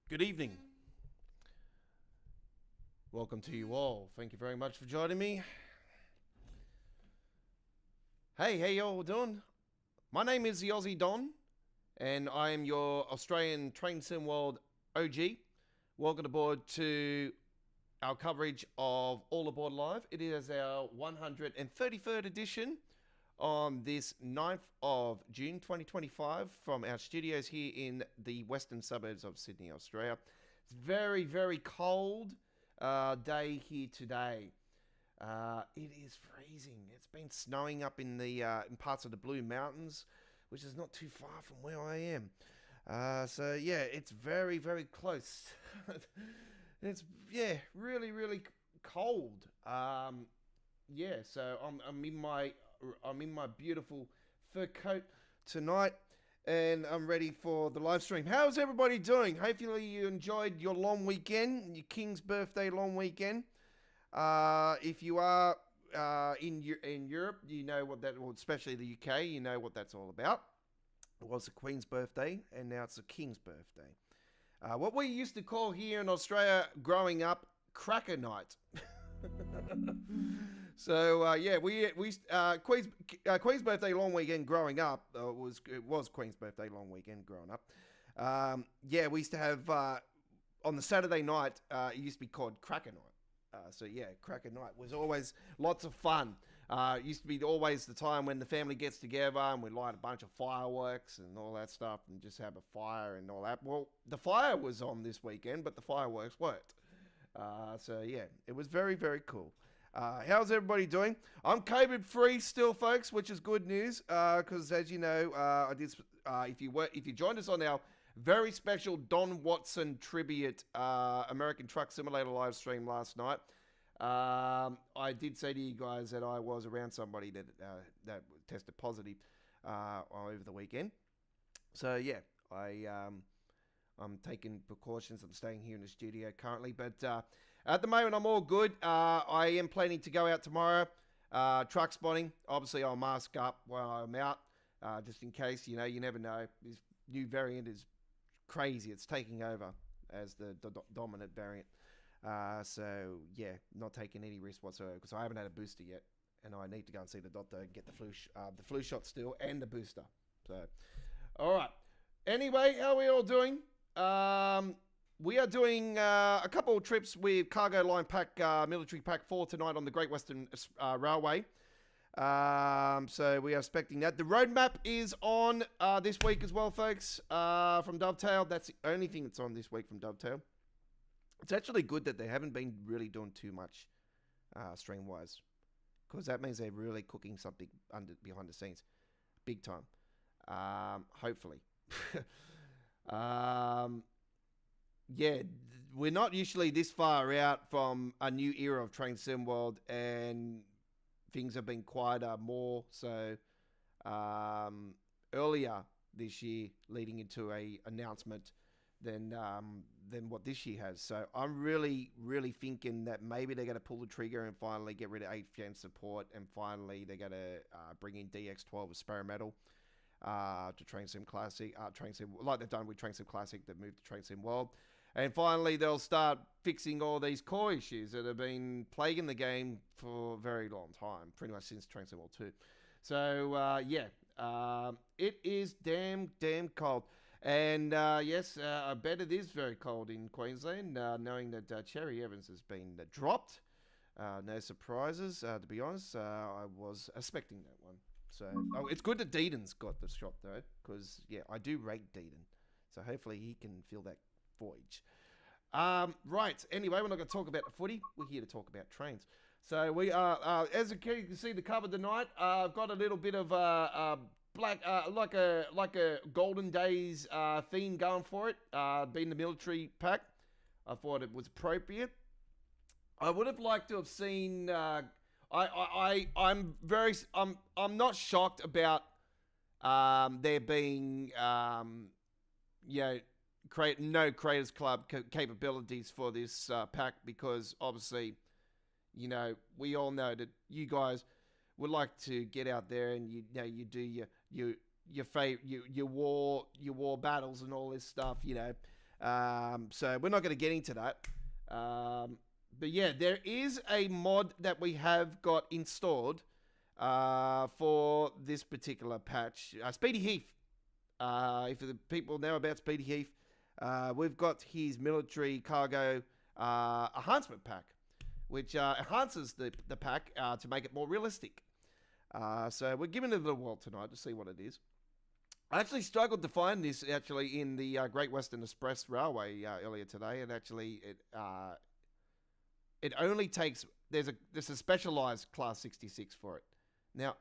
Good evening. Welcome to you all. Thank you very much for joining me. Hey, how y'all doing? My name is the Aussie Don, and I am your Australian Train Sim World OG. Welcome aboard to our coverage of All Aboard Live. It is our 133rd edition on this 9th of June 2025 from our studios here in the western suburbs of Sydney, Australia. It's very, very cold day here today. It is freezing. It's been snowing up in the in parts of the Blue Mountains, which is not too far from where I am. So yeah, it's very, very close. It's really, really cold. Yeah, so I'm in my beautiful fur coat tonight, and I'm ready for the live stream. How's everybody doing? Hopefully you enjoyed your long weekend, your King's birthday long weekend. If you are in Europe, you know what that, well, especially the UK, you know what that's all about. It was the Queen's birthday, and now it's the King's birthday. What we used to call here in Australia growing up, cracker night. So yeah, Queen's birthday long weekend growing up it was Queen's birthday long weekend growing up. Yeah, we used to have on the Saturday night. It used to be called Cracker Night. So yeah, Cracker Night was always lots of fun. It used to be always the time when the family gets together and we light a bunch of fireworks and all that stuff and just have a fire and all that. Well, the fire was on this weekend, but the fireworks weren't. So yeah, it was very, very cool. How's everybody doing? I'm COVID free still, folks, which is good news. Because as you know, I did. If you joined us on our very special Don Watson tribute American Truck Simulator live stream last night, I did say to you guys that I was around somebody that tested positive over the weekend. So yeah, I'm taking precautions. I'm staying here in the studio currently, but at the moment I'm all good. I am planning to go out tomorrow, truck spotting. Obviously, I'll mask up while I'm out, just in case. You know, you never know. This new variant is crazy. It's taking over as the dominant variant. So yeah, not taking any risk whatsoever because I haven't had a booster yet, and I need to go and see the doctor and get the flu shot still and the booster. So, all right. Anyway, how are we all doing? We are doing a couple of trips with Cargo Line Pack, Military Pack 4 tonight on the Great Western Railway. So we are expecting that. The roadmap is on this week as well, folks, from Dovetail. That's the only thing that's on this week from Dovetail. It's actually good that they haven't been really doing too much stream-wise, because that means they're really cooking something behind the scenes, big time. Hopefully. Yeah, we're not usually this far out from a new era of Train Sim World, and things have been quieter more so earlier this year, leading into a announcement than what this year has. So I'm really, really thinking that maybe they're going to pull the trigger and finally get rid of 8th gen support, and finally they're going to bring in DX12 with Sparrow Metal. To Train Sim Classic, like they've done with Train Sim Classic, they've moved to Train Sim World, and finally they'll start fixing all these core issues that have been plaguing the game for a very long time, pretty much since Train Sim World 2. So yeah, it is damn cold, and yes, I bet it is very cold in Queensland, knowing that Cherry Evans has been dropped. No surprises, to be honest. I was expecting that one. So, it's good that Deaden's got the shot, though, because, yeah, I do rate Deaden. So, hopefully he can fill that void. Right, anyway, we're not going to talk about the footy. We're here to talk about trains. So, we are, as you can see the cover tonight, I've got a little bit of black, like a Golden Days theme going for it, being the military pack. I thought it was appropriate. I would have liked to have seen... I'm not shocked about there being no Creators Club capabilities for this pack, because obviously, you know, we all know that you guys would like to get out there and you do your war battles and all this stuff, you know. So we're not going to get into that. But yeah, there is a mod that we have got installed for this particular patch. Speedy Heath. If the people know about Speedy Heath, we've got his military cargo enhancement pack, which enhances the pack to make it more realistic. So we're giving it a whirl tonight to see what it is. I actually struggled to find this actually in the Great Western Express Railway earlier today, and actually it only takes there's a specialized Class 66 for it. Now,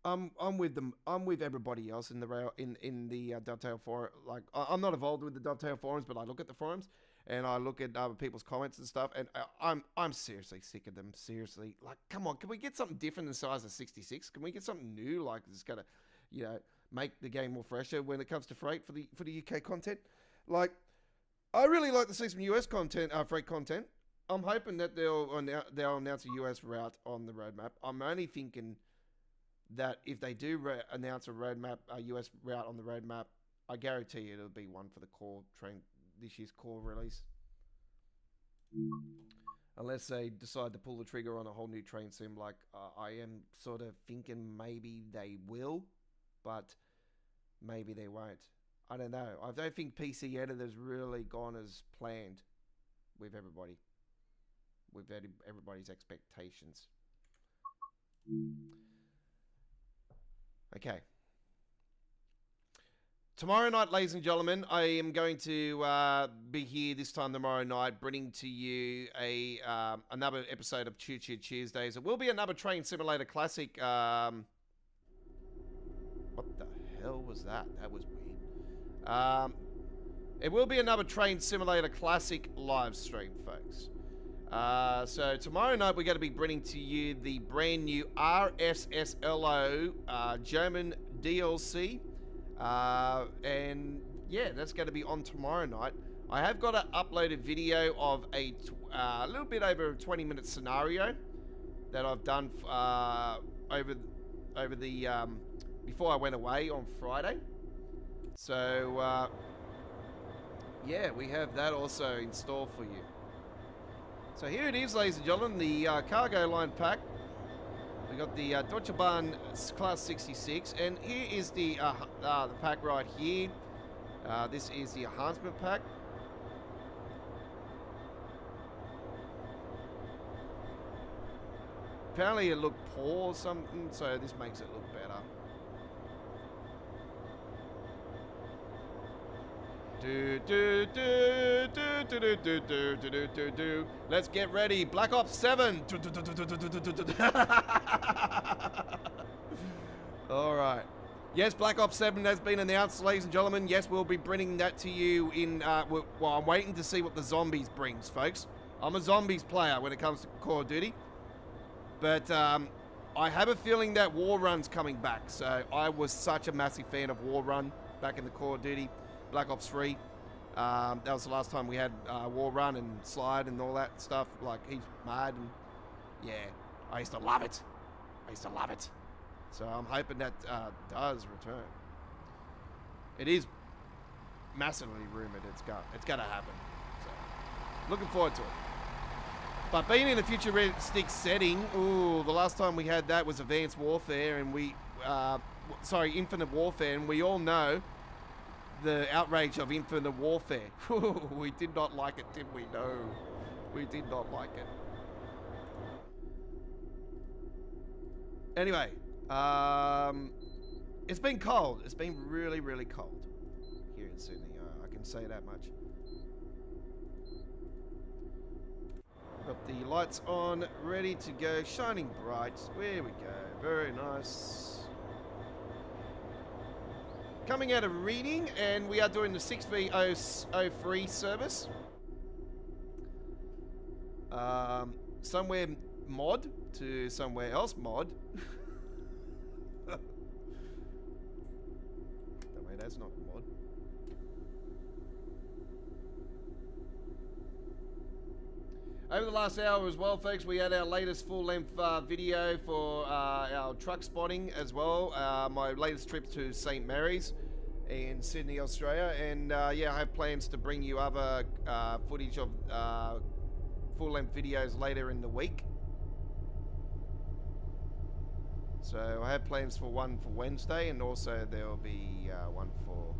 I'm with them. I'm with everybody else in the rail in the Dovetail forum. Like I'm not involved with the Dovetail forums, but I look at the forums and I look at other people's comments and stuff, and I'm seriously sick of them. Seriously, like, come on, can we get something different in size of 66? Can we get something new, like it's gonna, make the game more fresher when it comes to freight for the UK content? Like, I really like to see some US content, freight content. I'm hoping that they'll announce a US route on the roadmap. I'm only thinking that if they do announce a US route on the roadmap, I guarantee you it'll be one for the core train, this year's core release. Unless they decide to pull the trigger on a whole new train sim, like I am sort of thinking maybe they will, but maybe they won't. I don't know. I don't think PC Editor's really gone as planned with everybody, with everybody's expectations. Okay. Tomorrow night, ladies and gentlemen, I am going to be here this time tomorrow night, bringing to you another episode of Choo Choo Tuesdays. It will be another Train Simulator Classic. What the hell was that? That was weird. It will be another Train Simulator Classic live stream, folks. So tomorrow night we're going to be bringing to you the brand new RSSLO German DLC. And yeah, that's going to be on tomorrow night. I have got an uploaded video of a little bit over a 20-minute scenario that I've done over the before I went away on Friday. So yeah, we have that also installed for you. So here it is, ladies and gentlemen, the cargo line pack. We got the Deutsche Bahn Class 66, and here is the pack right here. This is the enhancement pack. Apparently it looked poor or something, so this makes it look better. Let's get ready. Black Ops 7. All right. Yes, Black Ops 7 has been announced, ladies and gentlemen. Yes, we'll be bringing that to you in... well, I'm waiting to see what the Zombies brings, folks. I'm a Zombies player when it comes to Call of Duty. But I have a feeling that War Run's coming back. So I was such a massive fan of War Run back in the Call of Duty. Black Ops 3. That was the last time we had War Run and Slide and all that stuff. Like, he's mad, and yeah, I used to love it. So I'm hoping that does return. It is massively rumored it's gonna happen. So looking forward to it. But being in a futuristic setting, ooh, the last time we had that was Advanced Warfare, and Infinite Warfare, and we all know the outrage of Infinite Warfare. We did not like it, did we? No, we did not like it. Anyway, it's been cold. It's been really, really cold here in Sydney. I can say that much. Got the lights on, ready to go, shining bright. There we go. Very nice. Coming out of reading, and we are doing the 6v03 service. Somewhere mod to somewhere else mod. No, wait, that's not mod. Over the last hour as well, folks, we had our latest full-length video for our truck spotting as well. My latest trip to St. Mary's. in Sydney, Australia. And yeah, I have plans to bring you other footage of full-length videos later in the week. So I have plans for one for Wednesday, and also there will be one for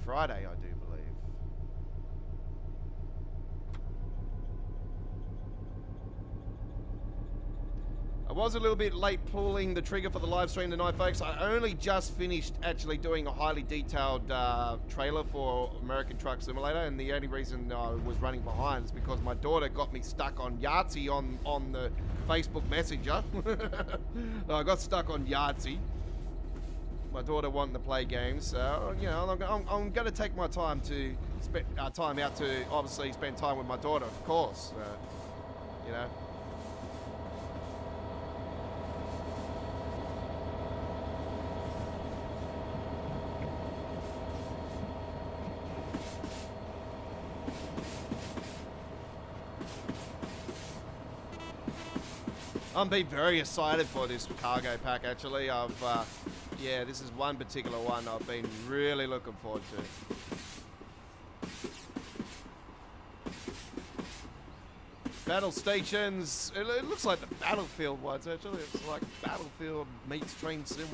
Friday, I do believe. I was a little bit late pulling the trigger for the live stream tonight, folks. I only just finished actually doing a highly detailed trailer for American Truck Simulator, and the only reason I was running behind is because my daughter got me stuck on Yahtzee on the Facebook Messenger. I got stuck on Yahtzee. My daughter wanted to play games, so you know I'm going to take my time to spend time out to obviously spend time with my daughter, of course. You know. I'm being very excited for this cargo pack, actually. Yeah, this is one particular one I've been really looking forward to. Battle stations. It looks like the Battlefield ones, actually. It's like Battlefield meets Train Sim.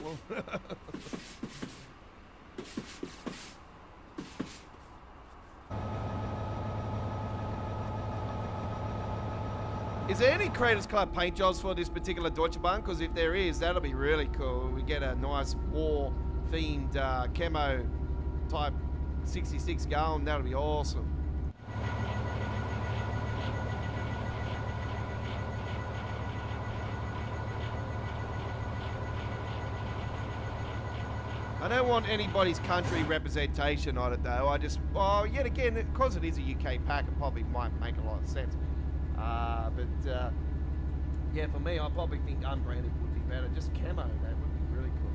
Is there any Creators Club paint jobs for this particular Deutsche Bahn? Because if there is, that'll be really cool. We get a nice war-themed camo type 66 going. That'll be awesome. I don't want anybody's country representation on it, though. I just, well, yet again, because it is a UK pack, it probably might make a lot of sense. But yeah, for me, I probably think unbranded would be better. Just camo, that would be really cool.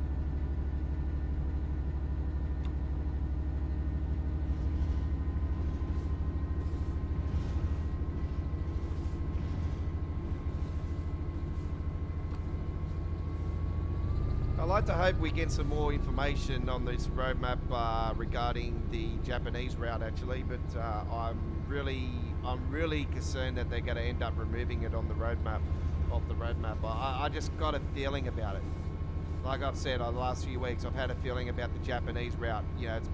I like to hope we get some more information on this roadmap regarding the Japanese route, actually, but I'm really concerned that they're going to end up removing it on the roadmap, off the roadmap. I just got a feeling about it. Like I've said, over the last few weeks, I've had a feeling about the Japanese route. You know, it's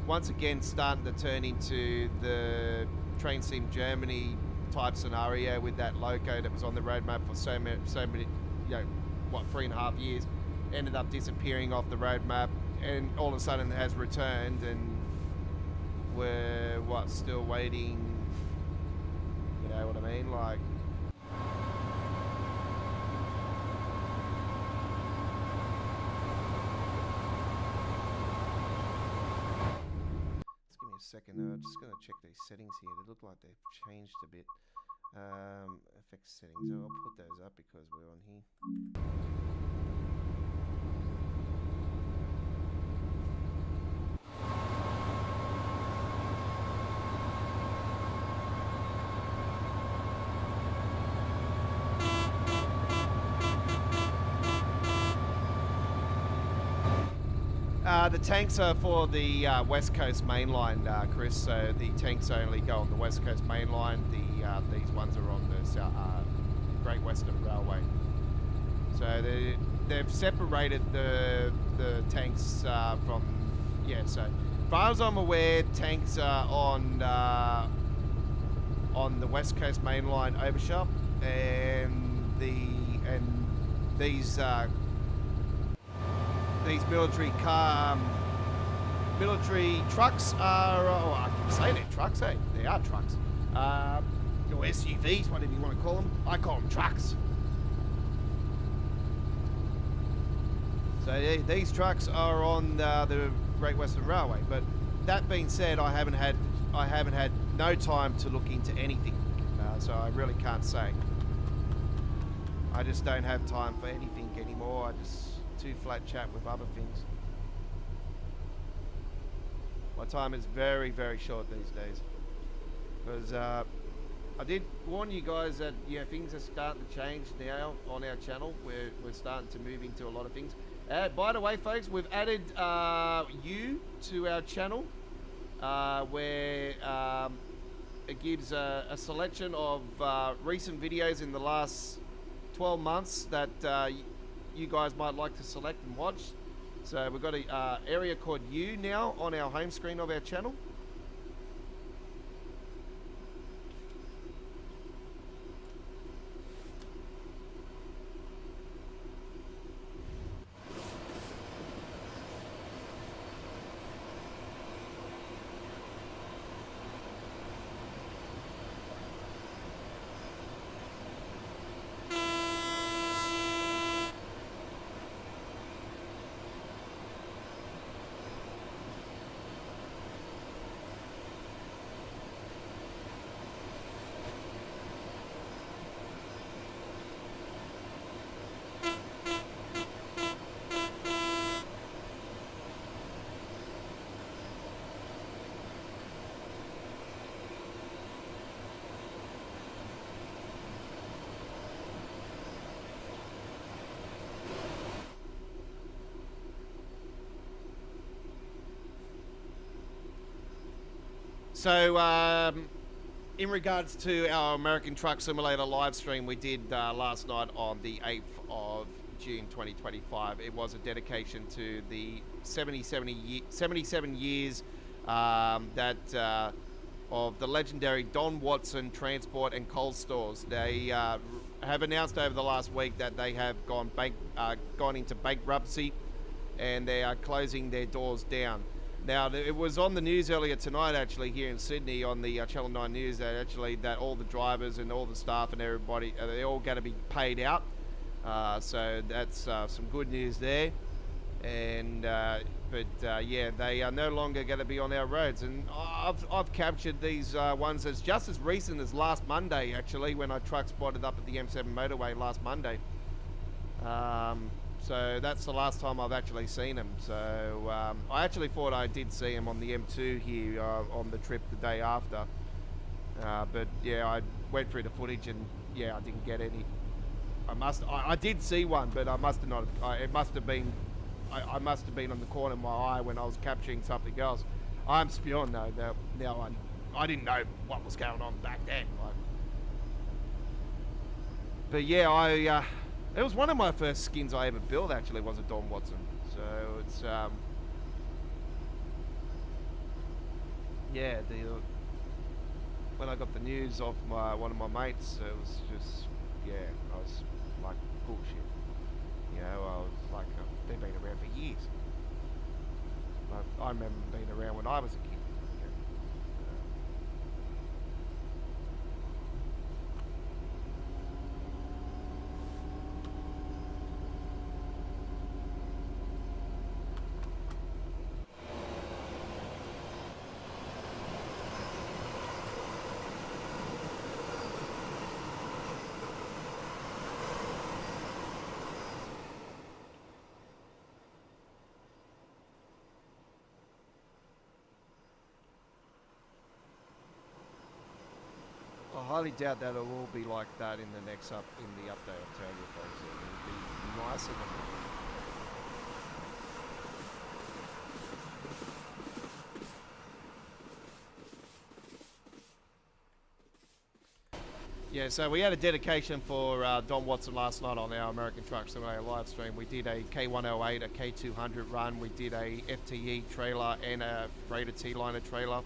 once again starting to turn into the Train Sim Germany type scenario with that loco that was on the roadmap for so many, you know, what, 3.5 years, ended up disappearing off the roadmap, and all of a sudden it has returned, and we're still waiting. You know what I mean? Like, just give me a second. I'm just going to check these settings here. They look like they've changed a bit. Effects settings. I'll put those up because we're on here. The tanks are for the West Coast main line, Chris. So the tanks only go on the West Coast main line. These ones are on the Great Western Railway. So they've separated the tanks from, yeah. So as far as I'm aware, tanks are on the West Coast main line Overshop, and these military trucks are, oh, I can say they're trucks, eh? They are trucks. Or SUVs, whatever you want to call them. I call them trucks. So these trucks are on the Great Western Railway. But that being said, I haven't had no time to look into anything, so I really can't say. I just don't have time for anything anymore. I just too flat chat with other things. My time is very, very short these days. Because I did warn you guys that, you know, things are starting to change now on our channel. We're starting to move into a lot of things. By the way, folks, we've added you to our channel, where it gives a selection of recent videos in the last 12 months that you guys might like to select and watch. So we've got an area called You now on our home screen of our channel. So, in regards to our American Truck Simulator live stream we did last night on the 8th of June 2025, it was a dedication to the 77 years that of the legendary Don Watson Transport and Coal Stores. They have announced over the last week that they have gone into bankruptcy, and they are closing their doors down. Now, it was on the news earlier tonight, actually, here in Sydney, on the Channel 9 News, that all the drivers and all the staff and everybody, they're all going to be paid out. So that's some good news there. And yeah, they are no longer going to be on our roads. And I've captured these ones as just as recent as last Monday, actually, when I truck spotted up at the M7 motorway last Monday. So that's the last time I've actually seen him. So I actually thought I did see him on the M2 here on the trip the day after. But yeah, I went through the footage and yeah, I didn't get any. I did see one, but I must have not. It must have been. I must have been on the corner of my eye when I was capturing something else. I'm spewing though. Now I didn't know what was going on back then. But yeah, it was one of my first skins I ever built, actually, was a Don Watson. So it's, yeah, when I got the news off one of my mates, it was just, yeah, I was like, bullshit. You know, I was like, they've been around for years. I remember being around when I was a kid. I highly doubt that it will be like that in the update. I'll tell you, folks, it will be nicer than that. Yeah, so we had a dedication for Don Watson last night on our American Truck Simulator live stream. We did a K108, a K200 run. We did a FTE trailer and a freighter T-liner trailer.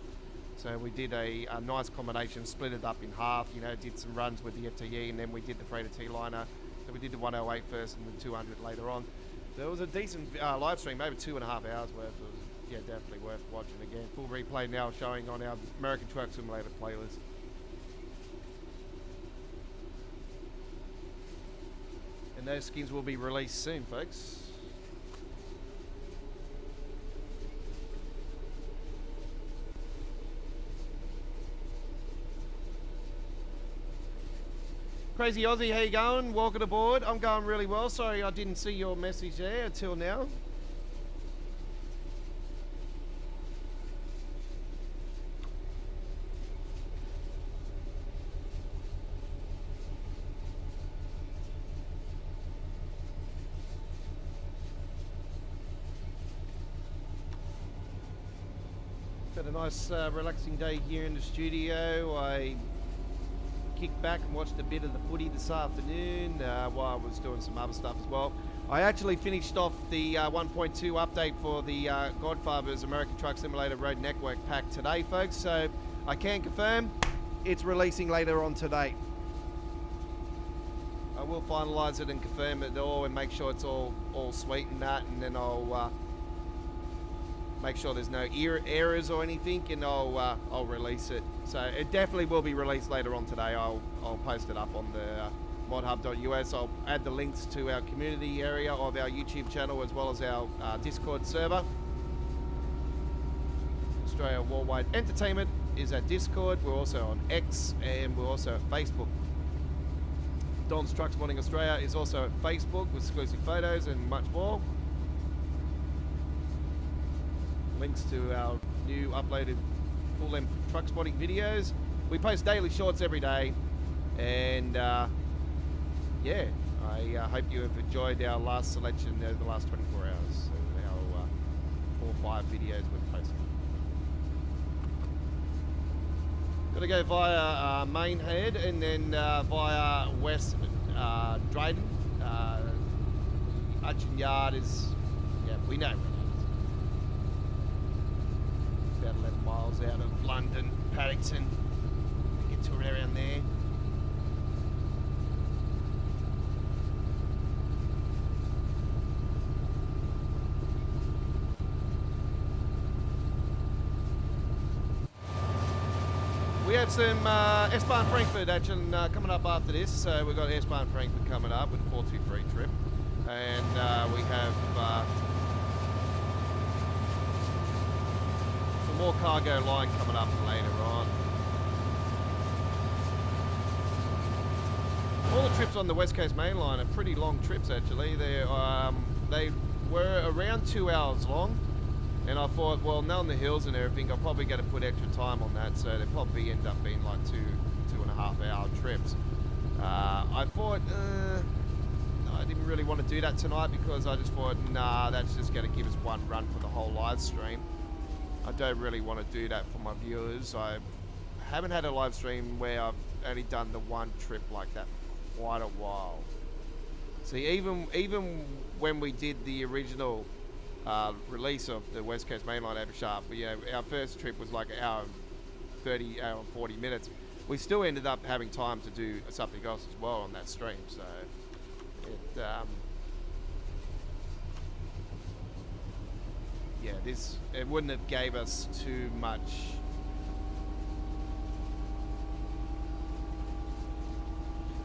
So we did a nice combination, split it up in half, you know, did some runs with the FTE, and then we did the freighter T-liner. So we did the 108 first and the 200 later on. So it was a decent live stream, maybe 2.5 hours worth. It was, yeah, definitely worth watching again. Full replay now showing on our American Truck Simulator playlist. And those skins will be released soon, folks. Crazy Aussie, how you going? Welcome aboard. I'm going really well. Sorry I didn't see your message there until now. Had a nice relaxing day here in the studio. I kicked back and watched a bit of the footy this afternoon while I was doing some other stuff as well. I actually finished off the 1.2 update for the Godfather's American Truck Simulator Road Network pack today, folks. So I can confirm it's releasing later on today. I will finalise it and confirm it all and make sure it's all sweet and that, and then I'll make sure there's no errors or anything, and I'll release it. So it definitely will be released later on today. I'll post it up on the modhub.us. I'll add the links to our community area of our YouTube channel as well as our Discord server. Australia Worldwide Entertainment is at Discord. We're also on X and we're also at Facebook. Don's Trucks Modding Australia is also at Facebook with exclusive photos and much more. Links to our new uploaded full-length truck spotting videos. We post daily shorts every day, and yeah, I hope you have enjoyed our last selection over the last 24 hours. So our 4 or 5 videos we've posted. Got to go via Mainhead and then via West Drayton. Utchin Yard is, yeah, we know. About 11 miles out of London, Paddington. Get to around there. We have some S Bahn Frankfurt action coming up after this. So we've got S Bahn Frankfurt coming up with a 423 trip, and we have some more cargo line coming up later on. All the trips on the West Coast Main Line are pretty long trips actually. They were around 2 hours long. And I thought, well, knowing the hills and everything, I'll probably get to put extra time on that, so they probably end up being like 2.5 hour trips. I thought, I didn't really want to do that tonight because I just thought, nah, that's just going to give us one run for the whole live stream. I don't really want to do that for my viewers. I haven't had a live stream where I've only done the one trip like that for quite a while. See, even when we did the original release of the West Coast Mainline over Sharp, you know, our first trip was like an hour and 40 minutes. We still ended up having time to do something else as well on that stream, so it wouldn't have gave us too much.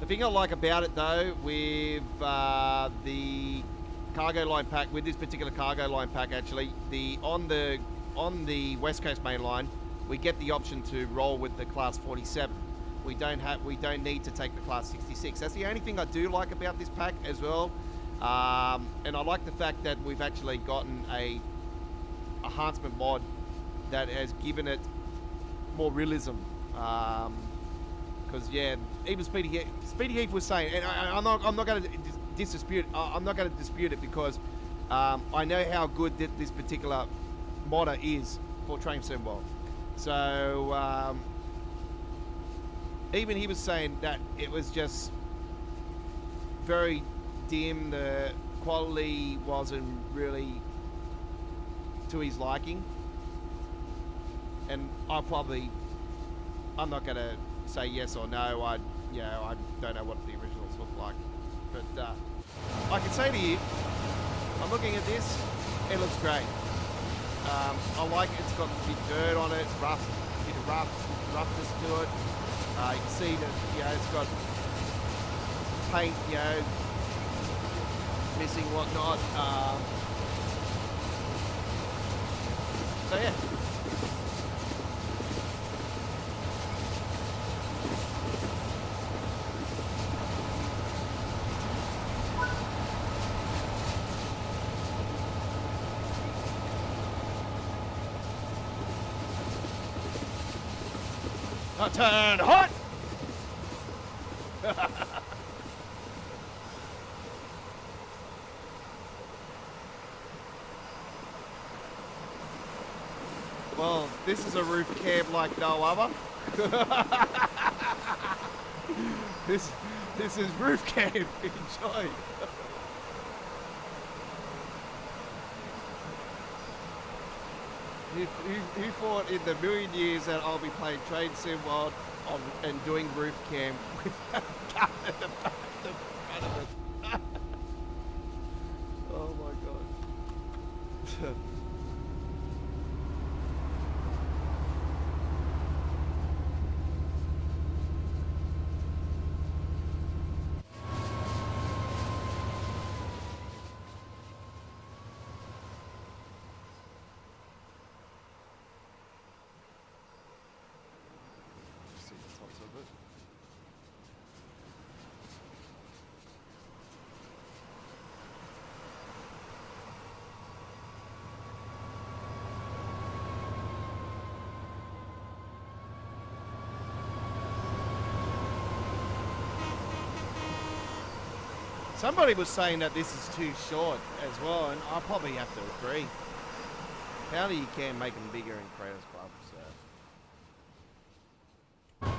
The thing I like about it though, with the cargo line pack, with this particular cargo line pack actually, on the West Coast Main Line, we get the option to roll with the Class 47. We don't need to take the Class 66. That's the only thing I do like about this pack as well. And I like the fact that we've actually gotten a enhancement mod that has given it more realism. Because yeah, even Speedy Heath was saying, and I'm not going to dispute it because I know how good this particular modder is for Train Sim World. So even he was saying that it was just very dim, the quality wasn't really to his liking, and I'm not going to say yes or no. I don't know what the originals look like, but I can say to you, I'm looking at this, it looks great. I like it. It's got a bit of dirt on it, roughness to it. You can see that, it's got paint, missing, whatnot. So yeah. I turn hot! Well, this is a roof cam like no other. This is roof cam. Enjoy. Who thought in the million years that I'll be playing Train Sim World and doing roof cam without a gun at the front of it? Oh my god. Somebody was saying that this is too short as well, and I probably have to agree. How do you can make them bigger in Creators Club? So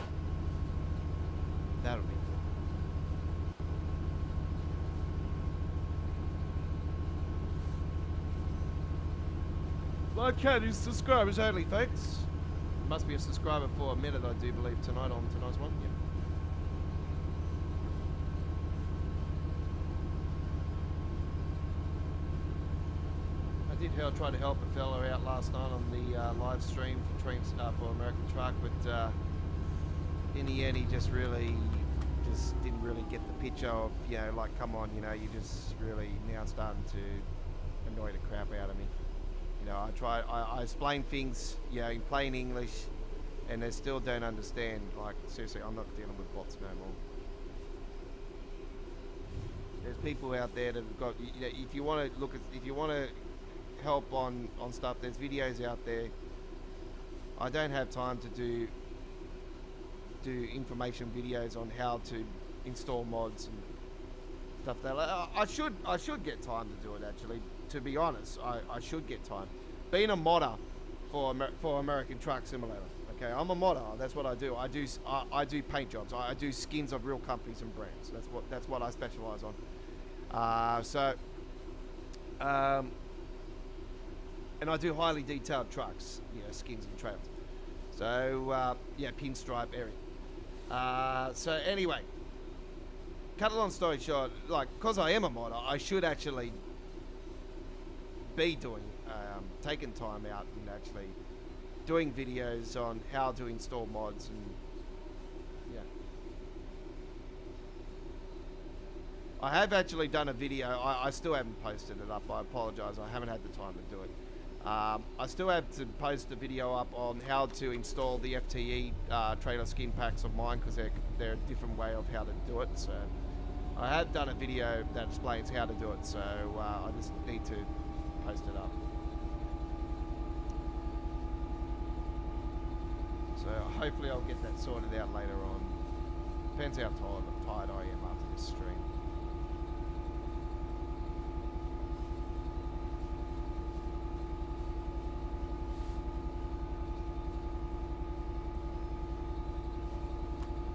that'll be good. Like cat is subscribers only, folks. Must be a subscriber for a minute, I do believe, tonight on tonight's one. Yep. Tried to help a fella out last night on the live stream for for American Truck, but in the end he just didn't really get the picture of, you know, like, come on, you know, you just really now starting to annoy the crap out of me. You know, I explain things, you know, in plain English, and they still don't understand. Like, seriously, I'm not dealing with bots no more. There's people out there that have got, you know, if you want to help on stuff, there's videos out there. I don't have time to do information videos on how to install mods and stuff that I should get time to do it, actually, to be honest. I should get time. Being a modder for American Truck Simulator, okay, I'm a modder. That's what I do. I do paint jobs. I do skins of real companies and brands. That's what I specialize on. And I do highly detailed trucks, you know, skins and trails. So, yeah, pinstripe area. So anyway, cut a long story short, like, because I am a modder, I should actually be doing, taking time out and actually doing videos on how to install mods and, yeah. I have actually done a video. I still haven't posted it up. I apologize. I haven't had the time to do it. I still have to post a video up on how to install the FTE trailer skin packs of mine, because they're a different way of how to do it. So I have done a video that explains how to do it. So I just need to post it up. So hopefully I'll get that sorted out later on. Depends how tired I am after this stream.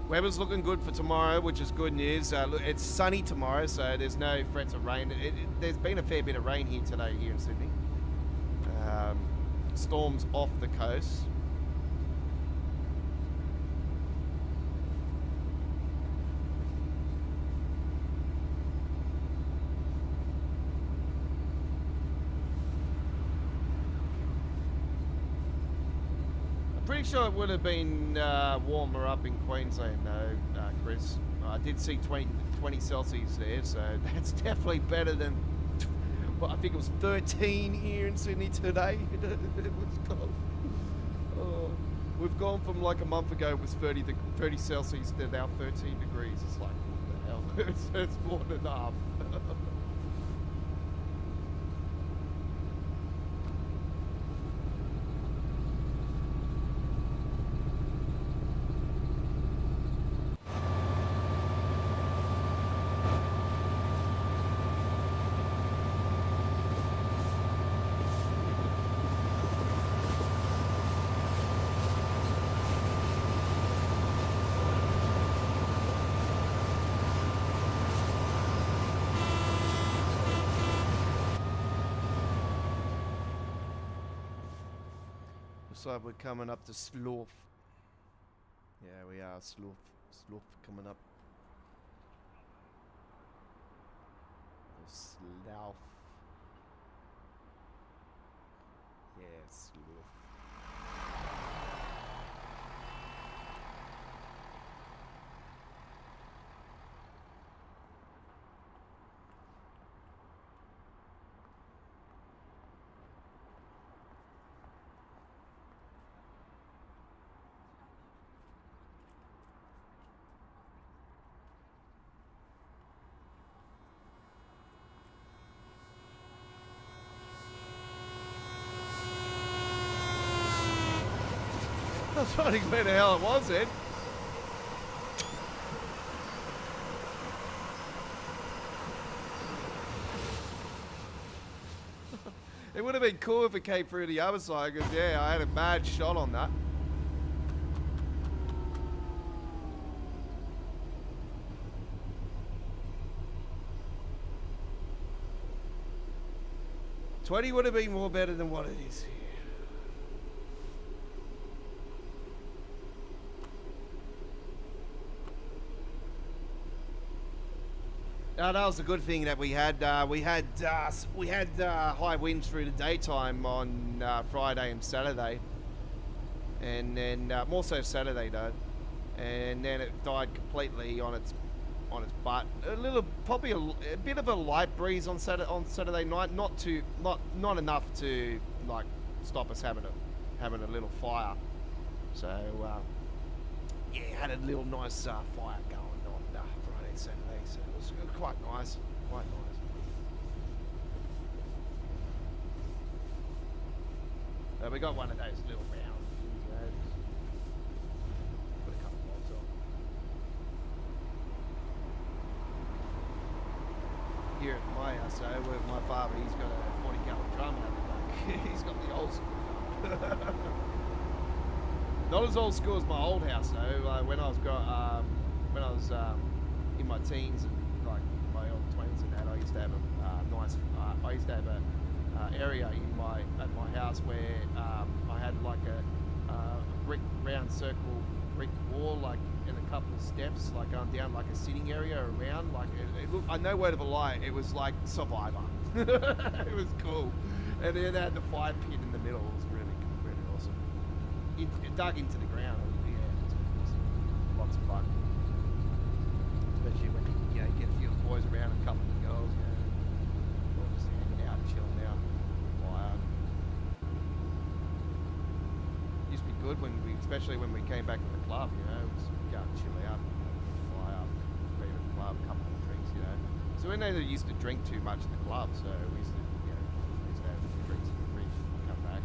Weather's looking good for tomorrow, which is good news. Look, it's sunny tomorrow, so there's no threats of rain. There's been a fair bit of rain here today, here in Sydney. Storms off the coast. Pretty sure it would have been warmer up in Queensland, though, Chris. I did see 20 Celsius there, so that's definitely better than, well, I think it was 13 here in Sydney today. It was cold. Oh, we've gone from, like, a month ago it was 30 Celsius to now 13 degrees. It's like, what the hell? It's more than enough. Looks like we're coming up to Slough. Yeah, we are. Slough coming up. Or Slough. Yeah, Slough. I was trying to think where the hell it was then. It would have been cool if it came through the other side, because yeah, I had a bad shot on that. $20 would have been more better than what it is here. That was a good thing that we had high winds through the daytime on Friday and Saturday, and then more so Saturday though, and then it died completely on its butt. Probably a bit of a light breeze on Saturday night, not enough to like stop us having a little fire. So yeah, had a little nice fire going on Friday and Saturday. So it was quite nice, we got one of those little round things, you know, just put a couple of logs on. Here at my house, with my father, he's got a 40-gallon drum out the back. He's got the old school. Not as old school as my old house though. When I was in my teens and like my early 20s and that, I used to have a area at my house where I had like a round circle brick wall, like, and a couple of steps, like going down like a sitting area around. Like it looked, no word of a lie, it was like Survivor. It was cool, and then they had the fire pit in the middle. It was really awesome. It dug into the ground. Yeah, it was lots of fun. Especially when you get a few boys around and a couple of girls, all just hanging out, chilling out, fire. Used to be good especially when we came back from the club, it was go and chill out, fire, be at the club, a couple of drinks, So we never used to drink too much at the club, so we used to, have a few drinks in the fridge, come back,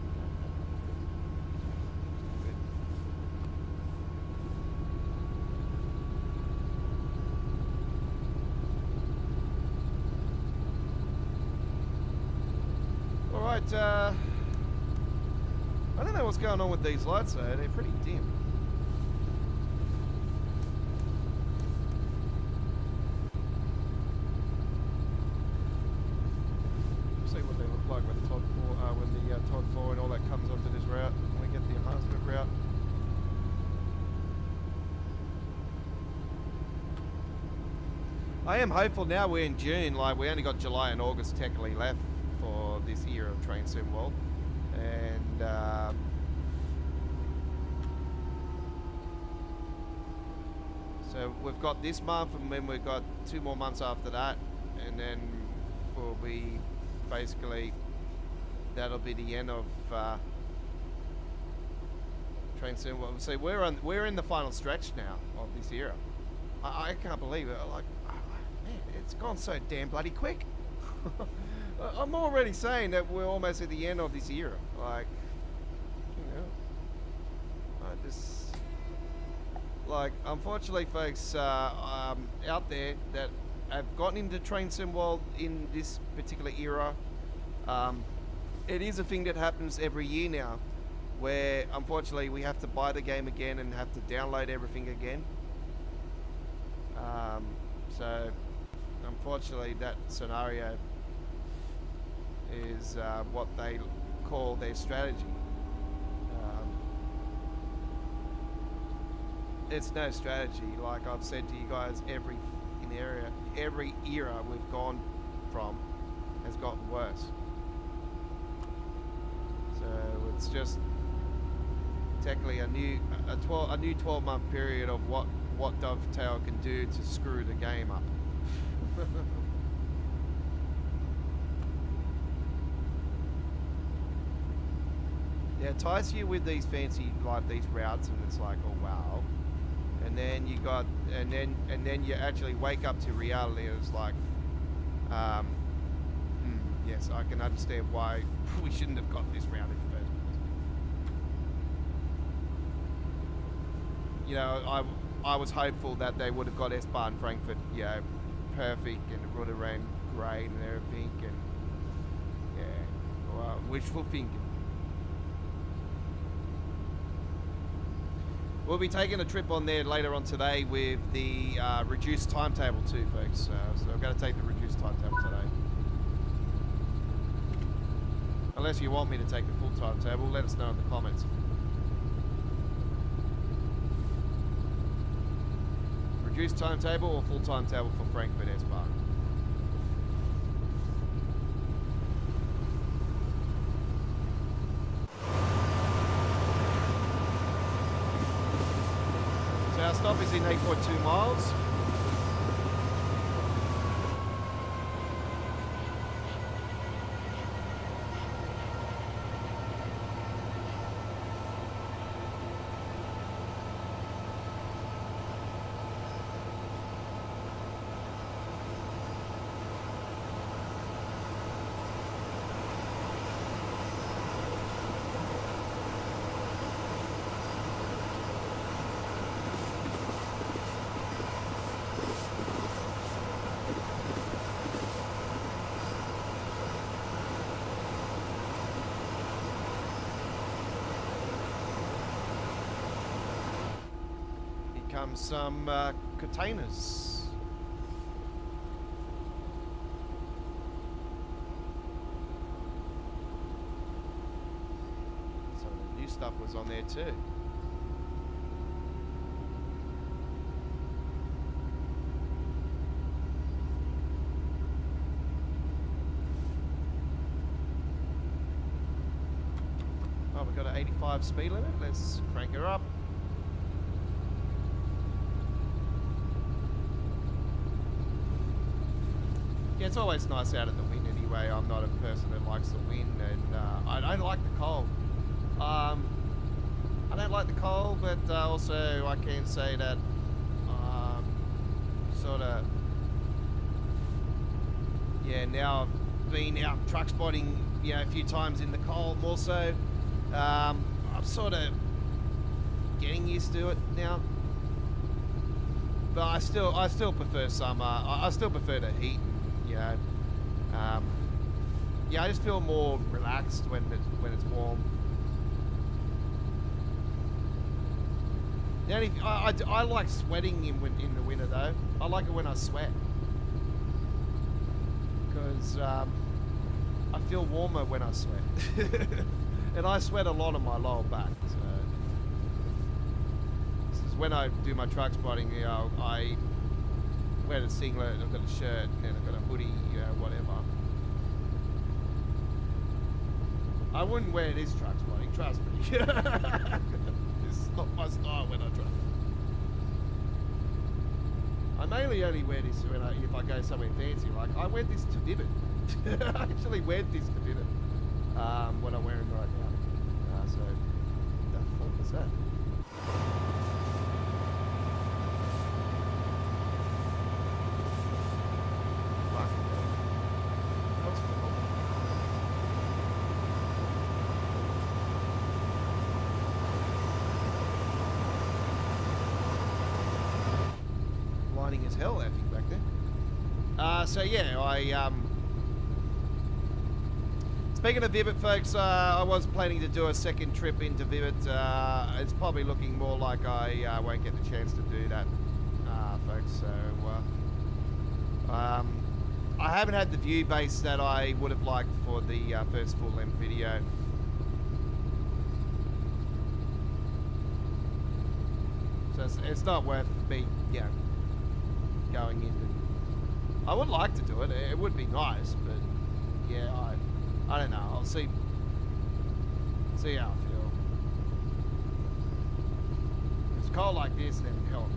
Alright, I don't know what's going on with these lights though, they're pretty dim. See what they look like when the Todd 4 and all that comes onto this route, when we get the enhancement route. I am hopeful now we're in June, like we only got July and August technically left for this year of Train Sim World, and so we've got this month, and then we've got 2 more months after that, and then we'll be basically, that'll be the end of Train Sim World. So we're in the final stretch now of this era. I can't believe it. Like, man, it's gone so damn bloody quick. I'm already saying that we're almost at the end of this era. Like, I just, like, unfortunately, folks out there that have gotten into Train Sim World in this particular era, it is a thing that happens every year now, where unfortunately we have to buy the game again and have to download everything again. So unfortunately that scenario is what they call their strategy. it's no strategy. Like I've said to you guys, every era we've gone from has gotten worse. So it's just technically a new 12-month period of what Dovetail can do to screw the game up. Yeah, it ties you with these fancy, like these routes, and it's like, oh wow. And then you got, and then you actually wake up to reality. And it's like, yes, I can understand why we shouldn't have got this route in the first place. You know, I was hopeful that they would have got S Bahn Frankfurt, you know, perfect, and it would have ran great and everything, and yeah, well, wishful thinking. We'll be taking a trip on there later on today with the reduced timetable too, folks. So I'm going to take the reduced timetable today. Unless you want me to take the full timetable, let us know in the comments. Reduced timetable or full timetable for Frankfurt S Bahn? Our stop is in 8.2 miles. Some containers. Some of the new stuff was on there too. Oh, we've got an 85 speed limit. Let's crank her up. Yeah, it's always nice out of the wind anyway. I'm not a person that likes the wind, and I don't like the cold. I don't like the cold, but also I can say that sort of, yeah, now I've been out truck spotting, you know, a few times in the cold more so. I'm sort of getting used to it now. But I still prefer summer. I still prefer the heat. You know, yeah, I just feel more relaxed when it's warm. The only I like sweating in the winter though. I like it when I sweat because I feel warmer when I sweat, and I sweat a lot on my lower back. So this is when I do my truck spotting. You know, I wear the singlet, I've got a shirt, and I've got a hoodie, you know, whatever. I wouldn't wear this truck spotting, trust me. This is not my style when I truck. I mainly only wear this when if I go somewhere fancy. Like, I wear this to Vivid. I actually wear this to Vivid. What I'm wearing right now. So, what the fuck is that? As hell, I think, back there. So yeah, speaking of Vivid, folks, I was planning to do a second trip into Vivid. It's probably looking more like I won't get the chance to do that, folks. So I haven't had the view base that I would have liked for the first full-length video. So it's not worth me, you know, going in. I would like to do it. It would be nice, but yeah, I don't know. I'll see how I feel. It's cold like this, then hell.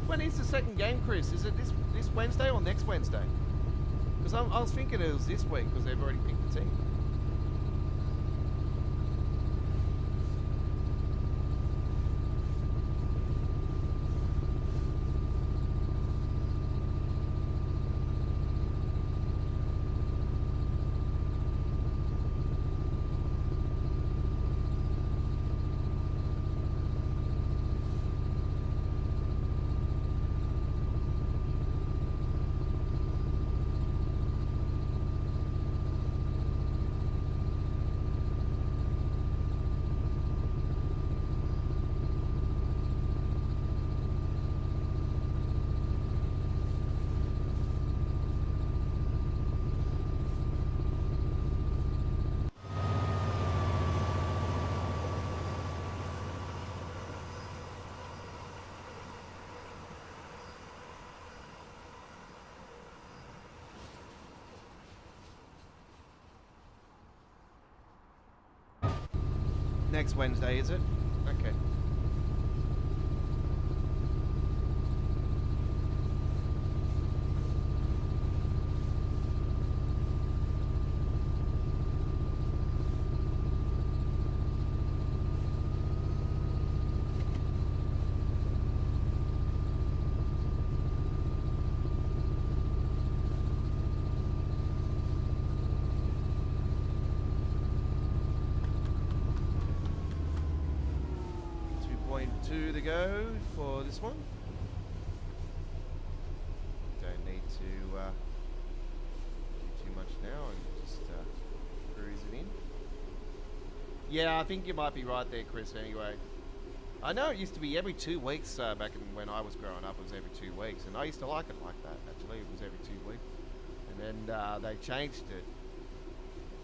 When is the second game, Chris? Is it this Wednesday or next Wednesday? Because I was thinking it was this week because they've already picked the team. Next Wednesday, is it? Okay. Two to go for this one. Don't need to do too much now and just cruise it in. Yeah, I think you might be right there, Chris, anyway. I know it used to be every 2 weeks back when I was growing up. It was every 2 weeks, and I used to like it like that, actually. It was every 2 weeks. And then they changed it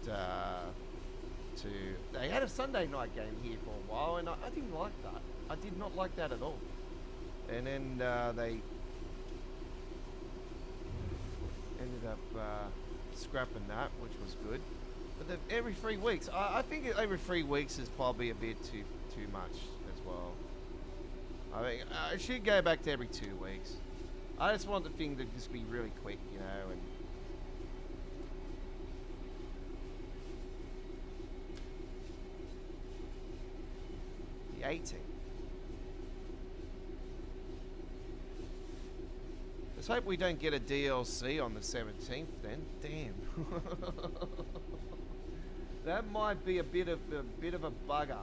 to... They had a Sunday night game here for a while, and I didn't like that. I did not like that at all. And then they ended up scrapping that, which was good. But every 3 weeks, I think every 3 weeks is probably a bit too much as well. I think I should go back to every 2 weeks. I just want the thing to just be really quick, you know, and the 18th. Let's hope we don't get a DLC on the 17th then. Damn. That might be a bit of a bugger.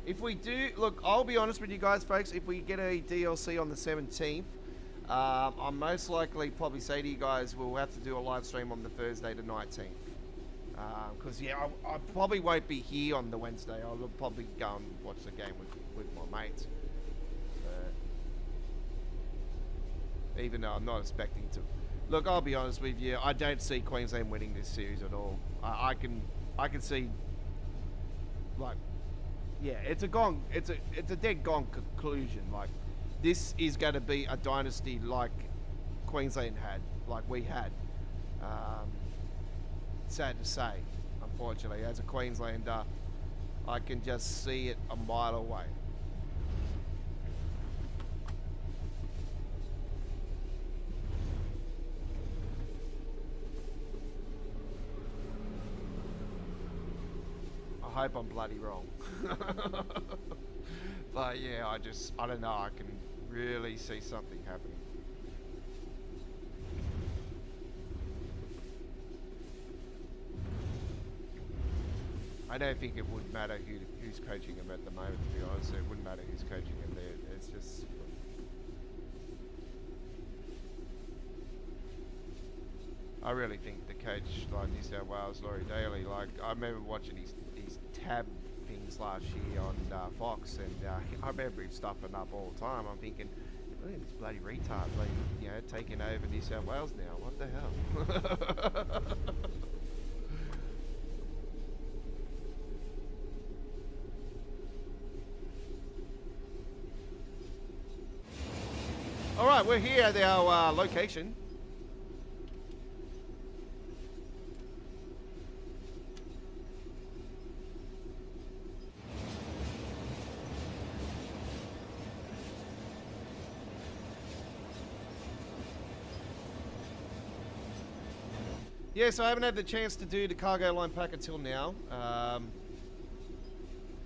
If we do, look, I'll be honest with you guys, folks. If we get a DLC on the 17th, I'll most likely probably say to you guys we'll have to do a live stream on the Thursday the 19th. Because yeah, I probably won't be here on the Wednesday. I'll probably go and watch the game with my mates. Even though I'm not expecting to. Look, I'll be honest with you. I don't see Queensland winning this series at all. I can see, like, yeah, it's a dead gone conclusion. Like, this is going to be a dynasty like Queensland had, like we had. Sad to say, unfortunately, as a Queenslander, I can just see it a mile away. I hope I'm bloody wrong. But yeah, I don't know, I can really see something happening. I don't think it would matter who's coaching him at the moment, to be honest. It wouldn't matter who's coaching him there. It's just... I really think the coach, like New South Wales, Laurie Daly, like, I remember watching his tab things last year on Fox, and I remember him stuffing up all the time. I'm thinking, look at this bloody retard, like, you know, taking over New South Wales now. What the hell? right, we're here at our location. Yeah, so I haven't had the chance to do the cargo line pack until now.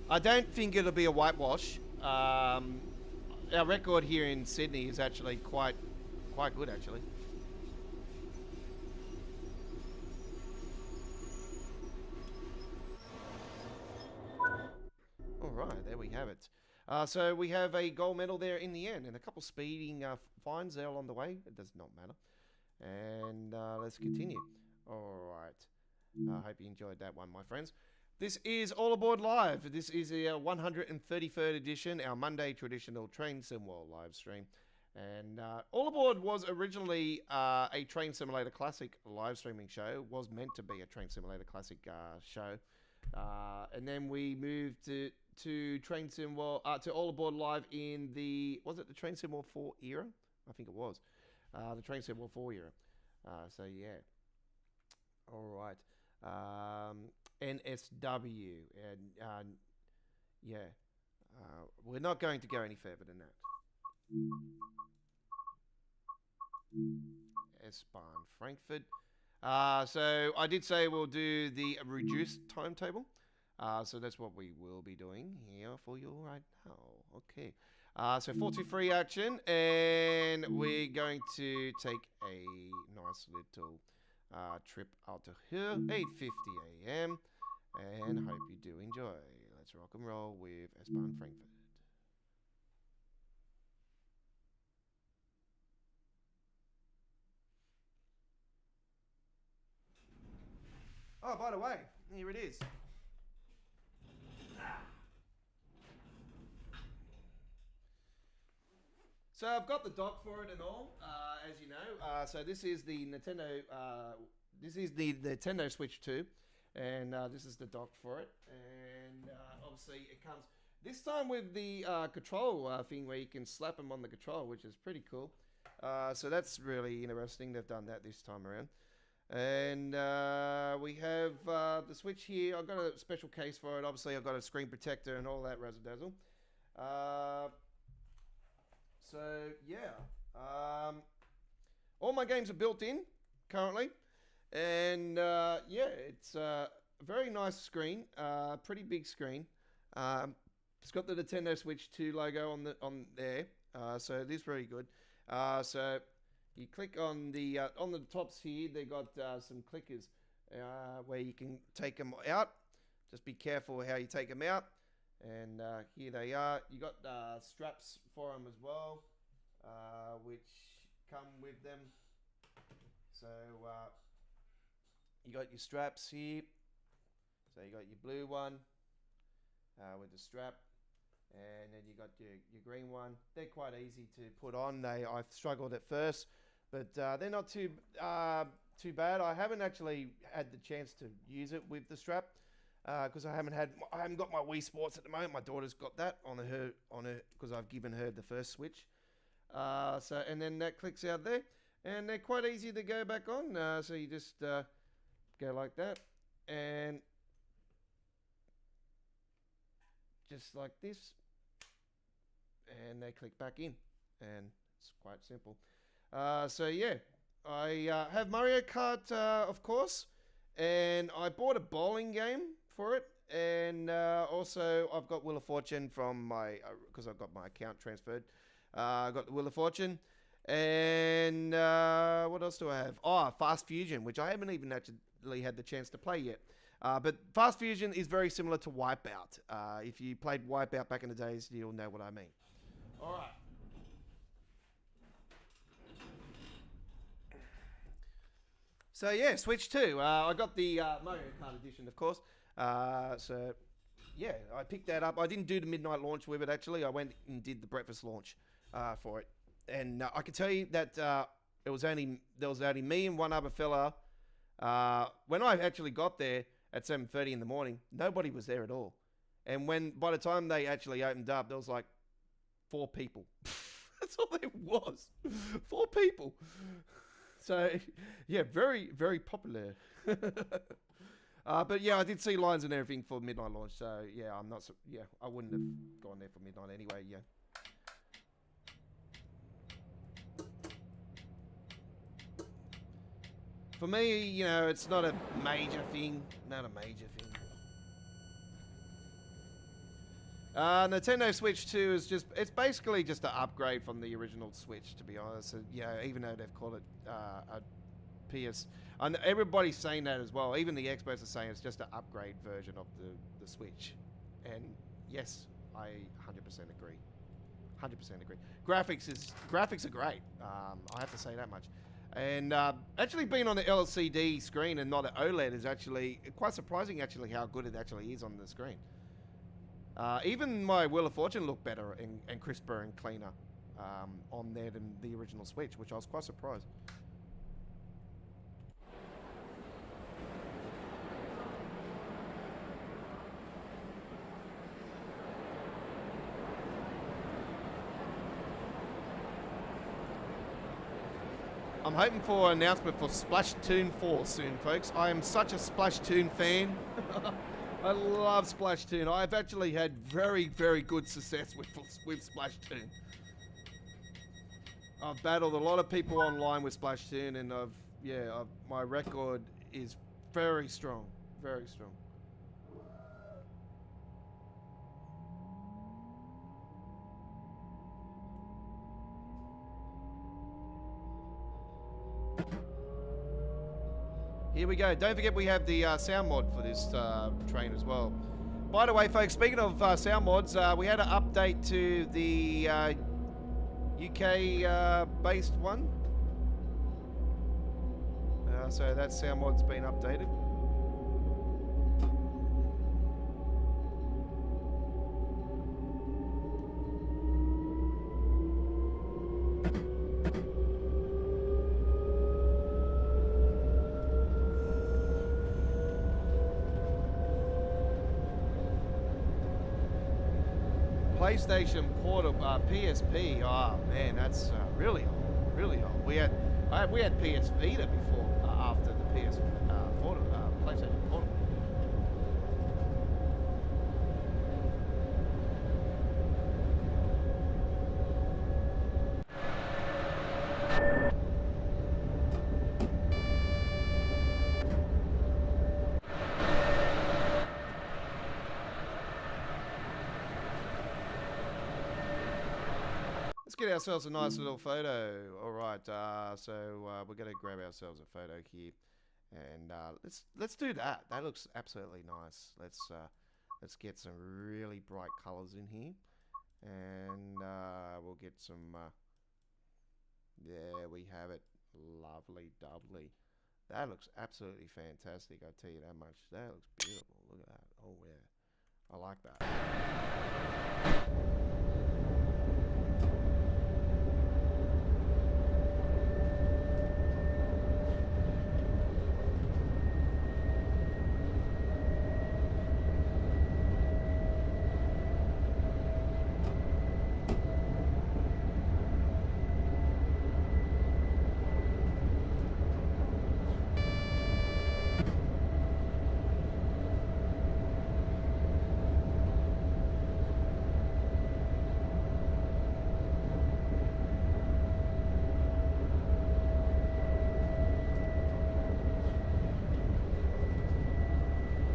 I don't think it'll be a whitewash. Our record here in Sydney is actually quite good, actually. All right, there we have it. So we have a gold medal there in the end, and a couple speeding fines there along the way. It does not matter. And let's continue. All right. I hope you enjoyed that one, my friends. This is All Aboard Live. This is our 133rd edition, our Monday traditional Train Sim World live stream. And All Aboard was originally a Train Simulator Classic live streaming show. It was meant to be a Train Simulator Classic show. And then we moved to Train Sim World, to All Aboard Live in the, was it the Train Sim World 4 era? I think it was. The Train Sim World 4 era. So yeah. All right. NSW. And yeah. We're not going to go any further than that. S Bahn Frankfurt. So I did say we'll do the reduced timetable. So that's what we will be doing here for you right now. Okay. So 423 action, and we're going to take a nice little trip out to here, 8:50 a.m. And hope you do enjoy. Let's rock and roll with S Bahn Frankfurt. Oh, by the way, here it is. So I've got the dock for it and all, as you know. So this is the Nintendo. This is the Nintendo Switch 2, and this is the dock for it. And obviously it comes this time with the control thing where you can slap them on the control, which is pretty cool. So that's really interesting. They've done that this time around. And we have the Switch here. I've got a special case for it. Obviously, I've got a screen protector and all that razzle dazzle. So yeah, all my games are built in currently, and yeah, it's a very nice screen, pretty big screen. It's got the Nintendo Switch 2 logo on there, so it is very good. So you click on the tops here. They got some clickers where you can take them out. Just be careful how you take them out. And here they are. You got straps for them as well, which come with them. So you got your straps here. So you got your blue one with the strap, and then you got your green one. They're quite easy to put on. I've struggled at first, but they're not too bad. I haven't actually had the chance to use it with the strap. Because I haven't got my Wii Sports at the moment. My daughter's got that on her because I've given her the first Switch. So and then that clicks out there, and they're quite easy to go back on. So you just go like that, and just like this, and they click back in, and it's quite simple. So yeah, I have Mario Kart, of course, and I bought a bowling game for it, and also I've got Wheel of Fortune from my because I've got my account transferred. I got the Wheel of Fortune, and what else do I have? Oh, Fast Fusion, which I haven't even actually had the chance to play yet. But Fast Fusion is very similar to Wipeout. If you played Wipeout back in the days, you'll know what I mean. All right. So yeah, Switch 2. I got the Mario Kart edition, of course. So yeah, I picked that up. I didn't do the midnight launch with it, actually. I went and did the breakfast launch for it. And I can tell you that there was only me and one other fella. When I actually got there at 7:30 in the morning, nobody was there at all. And by the time they actually opened up, there was like 4 people. That's all there was. 4 people. So, yeah, very, very popular. But yeah, I did see lines and everything for midnight launch. So yeah, I wouldn't have gone there for midnight anyway. Yeah. For me, you know, it's not a major thing. Not a major thing. Nintendo Switch 2 is it's basically just an upgrade from the original Switch, to be honest. So, yeah, even though they've called it a PS, and everybody's saying that as well. Even the experts are saying it's just an upgrade version of the Switch. And yes, I 100% agree. 100% agree. Graphics are great. I have to say that much. And actually being on the LCD screen and not an OLED is actually quite surprising. Actually, how good it actually is on the screen. Even my Wheel of Fortune looked better and crisper and cleaner on there than the original Switch, which I was quite surprised. I'm hoping for an announcement for Splatoon 4 soon, folks. I am such a Splatoon fan. I love Splatoon. I've actually had very, very good success with Splatoon. I've battled a lot of people online with Splatoon, and my record is very strong, very strong. Here we go. Don't forget we have the sound mod for this train as well. By the way, folks, speaking of sound mods, we had an update to the UK-based one. So that sound mod's been updated. PlayStation Portable, PSP. Oh man, that's really old, really old. We had PS Vita before, after the PS PlayStation Portable. Get ourselves a nice little photo. All right, so we're gonna grab ourselves a photo here, and let's do that. That looks absolutely nice. Let's get some really bright colors in here, and we'll get some. There we have it. Lovely, doubly. That looks absolutely fantastic. I tell you that much. That looks beautiful. Look at that. Oh yeah, I like that.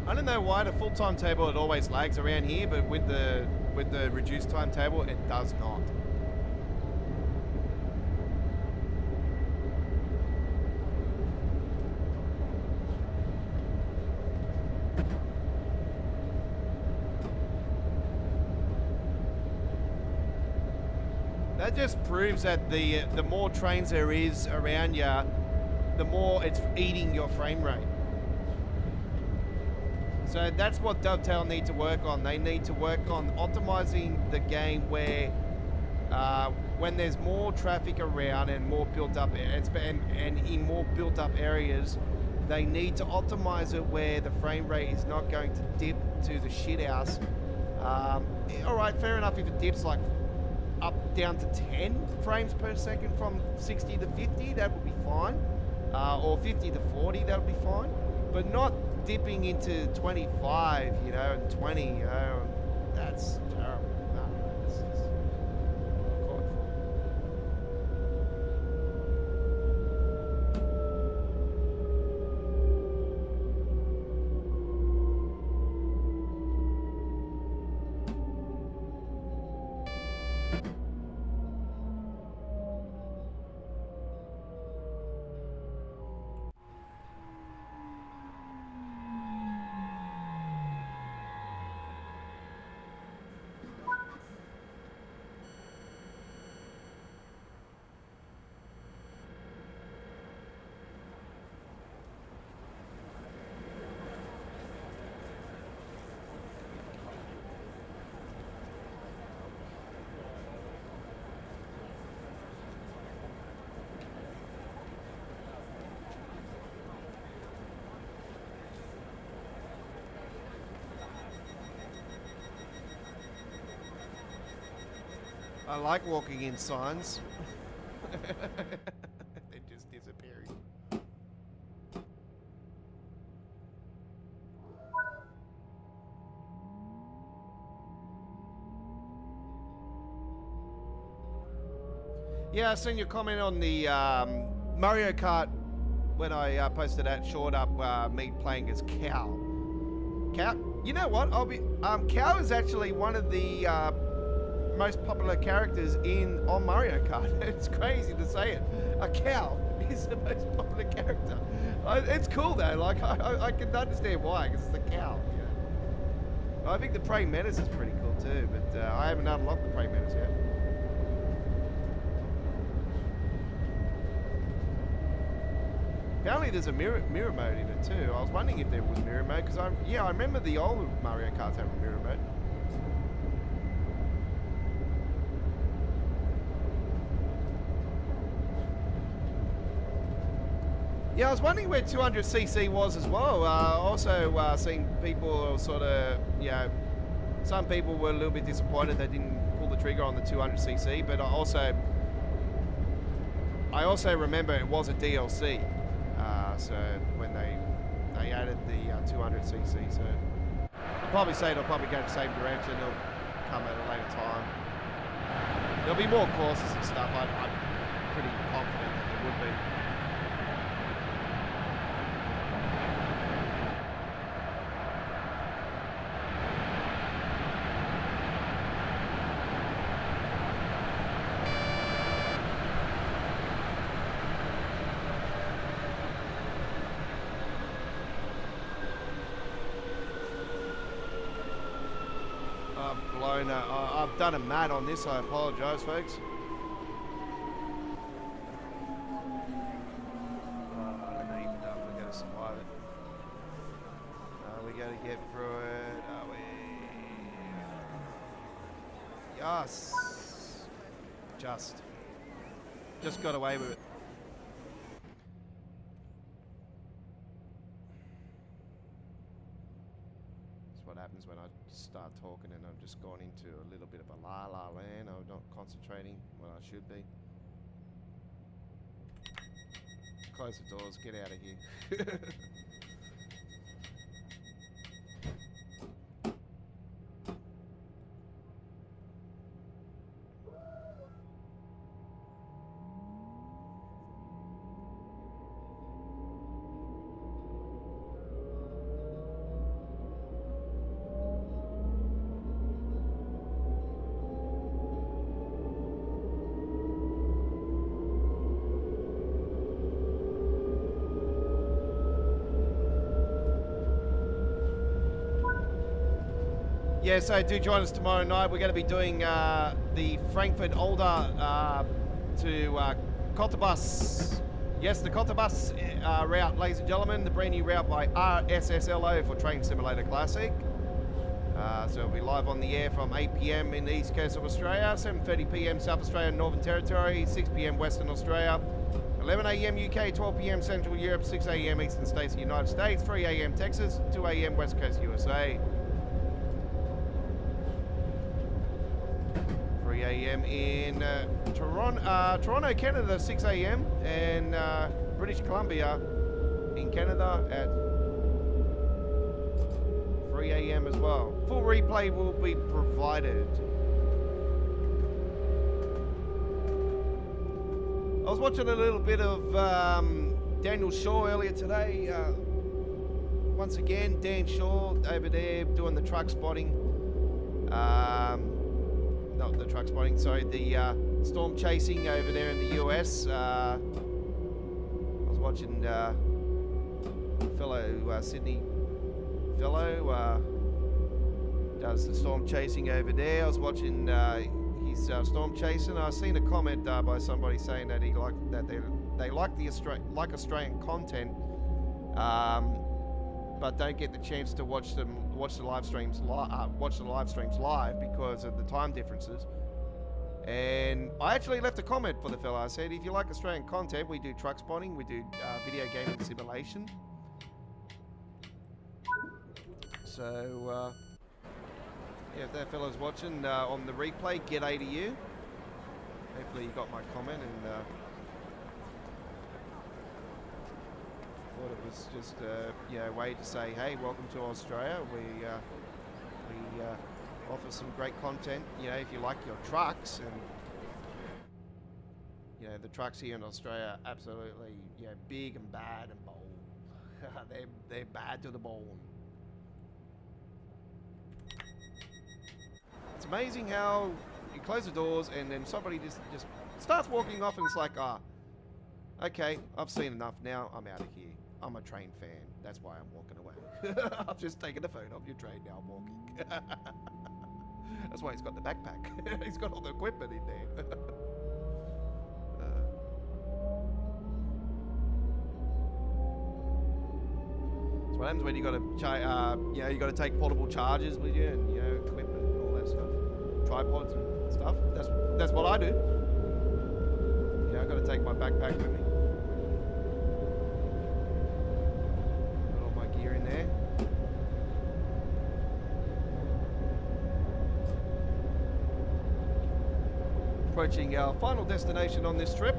I don't know why the full timetable it always lags around here, but with the reduced timetable it does not. That just proves that the more trains there is around you, the more it's eating your frame rate. So that's what Dovetail need to work on. They need to work on optimizing the game where when there's more traffic around and more built up and in more built up areas, they need to optimize it where the frame rate is not going to dip to the shit house. All right, fair enough if it dips like up down to 10 frames per second from 60 to 50, that would be fine. Or 50 to 40, that would be fine. But not dipping into 25, you know, and 20, you know, that's terrible. No, this is uncalled for. I like walking in signs. They're just disappearing. Yeah, I seen your comment on the Mario Kart when I posted that short up me playing as Cow. Cow? You know what? Cow is actually one of the most popular characters on Mario Kart. It's crazy to say it. A cow is the most popular character. It's cool though. Like I can understand why, because it's a cow. Yeah. I think the praying mantis is pretty cool too, but I haven't unlocked the praying mantis yet. Apparently there's a mirror mode in it too. I was wondering if there was mirror mode, because I remember the old Mario Karts having mirror mode. Yeah, I was wondering where 200cc was as well. Also seeing people sort of, you know, some people were a little bit disappointed they didn't pull the trigger on the 200cc, but I also remember it was a DLC. So when they added the 200cc, so I'll probably say it'll probably go the same direction. It'll come at a later time. There'll be more courses and stuff. I'm pretty confident that there would be. I've done a mat on this, I apologise folks. I don't even know if we're going to survive it. We're going to get through it, are we? Yes! Just got away with it. What happens when I start talking and I've just gone into a little bit of a la land. I'm not concentrating when I should be. Close the doors, get out of here. Yeah, so do join us tomorrow night. We're going to be doing the Frankfurt Older to Cottbus. Yes, the Cottbus route, ladies and gentlemen, the brand new route by RSSLO for Train Simulator Classic. So it'll be live on the air from 8 PM in the east coast of Australia, 7:30 PM South Australia and Northern Territory, 6 PM Western Australia, 11 AM UK, 12 PM Central Europe, 6 AM Eastern States of the United States, 3 AM Texas, 2 AM West Coast USA. 3 a.m. in Toronto, Canada, 6 a.m. and British Columbia in Canada at 3 a.m. as well. Full replay will be provided. I was watching a little bit of Daniel Shaw earlier today. Once again, Dan Shaw over there doing the truck spotting. Not the truck spotting, sorry, the storm chasing over there in the US. I was watching fellow Sydney fellow does the storm chasing over there. I was watching his storm chasing. I seen a comment by somebody saying that he liked that they like the Australian content, but don't get the chance to watch the live streams live because of the time differences. And I actually left a comment for the fella. I said, if you like Australian content, we do truck spotting, we do video gaming simulation. So yeah, if that fella's watching on the replay, g'day to you. Hopefully you got my comment and thought it was just a way to say, hey, welcome to Australia. We offer some great content. If you like your trucks, and the trucks here in Australia are absolutely big and bad and bold. they're bad to the bone. It's amazing how you close the doors and then somebody just starts walking off, and it's like, okay, I've seen enough now. I'm out of here. I'm a train fan. That's why I'm walking away. I've just taken a photo of your train. Now I'm walking. That's why he's got the backpack. He's got all the equipment in there. That's what happens when you got to, you got to take portable chargers with you and equipment and all that stuff, tripods and stuff. That's what I do. I've got to take my backpack with me. In there. Approaching our final destination on this trip.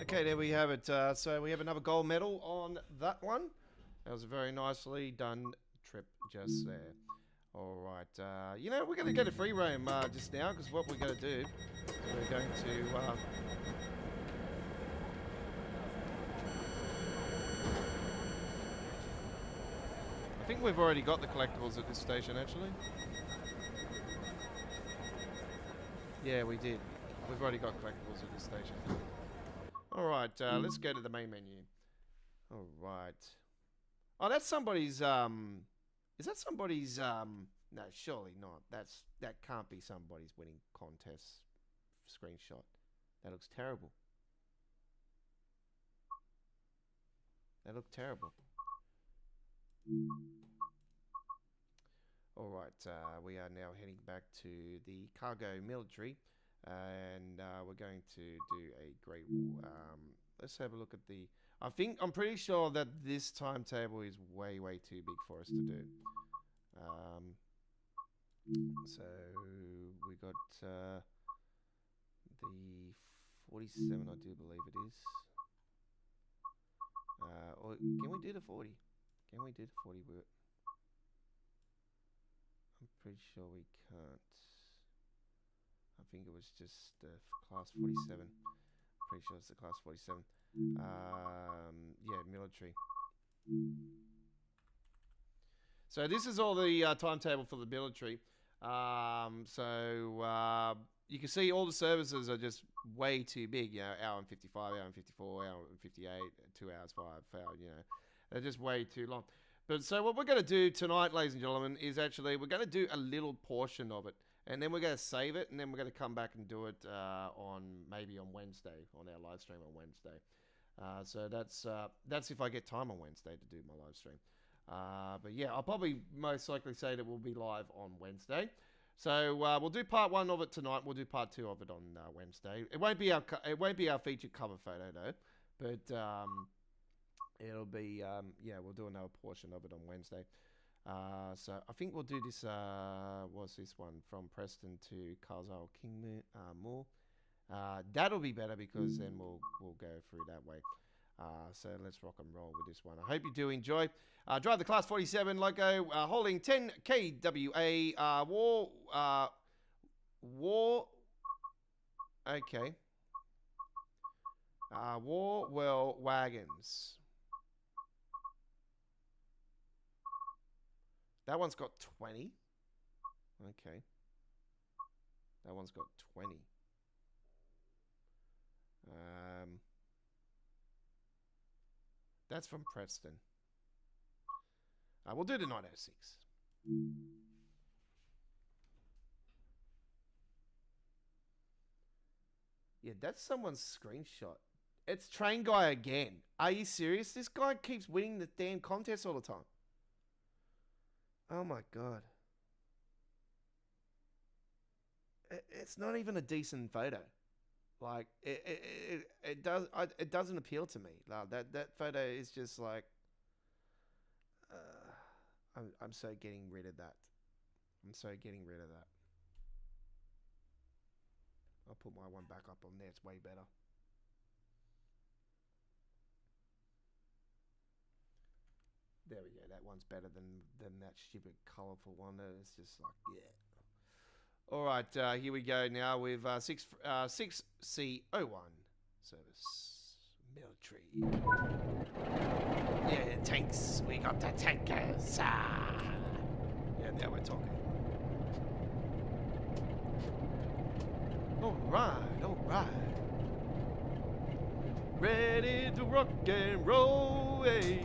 Okay, there we have it. So we have another gold medal on that one. That was a very nicely done trip just there. All right. We're going to get a free roam just now, because what we're going to do, we're going to... I think we've already got the collectibles at this station, actually. Yeah, we did. We've already got collectibles at this station. Alright, let's go to the main menu. Alright. Oh, that's somebody's, is that somebody's, no, surely not. That can't be somebody's winning contest screenshot. That looks terrible. That looked terrible. Alright, we are now heading back to the cargo military. And we're going to do a great... let's have a look at the... I'm pretty sure that this timetable is way, way too big for us to do. So we got the 47, I do believe it is. Or can we do the 40? Can we do the 40? I'm pretty sure we can't. I think it was just the class 47. Pretty sure it's the class 47. Yeah, military. So this is all the timetable for the military. You can see all the services are just way too big. You know, hour and 55, hour and 54, hour and 58, 2 hours, 5 hours. You know, they're just way too long. But so what we're going to do tonight, ladies and gentlemen, is actually we're going to do a little portion of it, and then we're going to save it, and then we're going to come back and do it on Wednesday, on our live stream on Wednesday. So that's if I get time on Wednesday to do my live stream. But yeah, I'll probably most likely say that we'll be live on Wednesday. So we'll do part 1 of it tonight. We'll do part 2 of it on Wednesday. It won't be our featured cover photo though, but it'll be we'll do another portion of it on Wednesday. So I think we'll do this. What's this one from Preston to Carswell Moore? That'll be better because then we'll go through that way. So let's rock and roll with this one. I hope you do enjoy. Drive the Class 47 logo, holding 10 kWA war. Okay. War well wagons. That one's got 20. Okay. That one's got 20. That's from Preston. We'll do the 906. Yeah, that's someone's screenshot. It's Train Guy again. Are you serious? This guy keeps winning the damn contest all the time. Oh my god. It's not even a decent photo. Like it doesn't appeal to me. Like, that photo is just like I'm so getting rid of that. I'll put my one back up on there. It's way better. There we go. That one's better than that stupid colourful one. It's just like, yeah. All right, here we go now with 6C01 service military. Yeah, tanks. We got the tankers. Yeah, now we're talking. All right. Ready to rock and roll. Hey.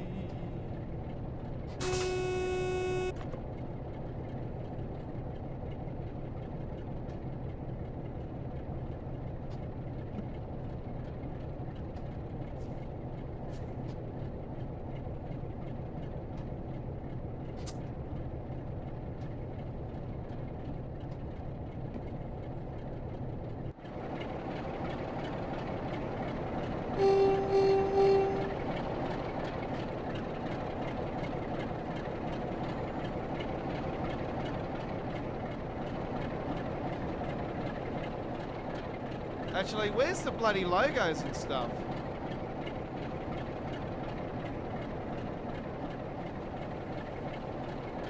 Actually, where's the bloody logos and stuff?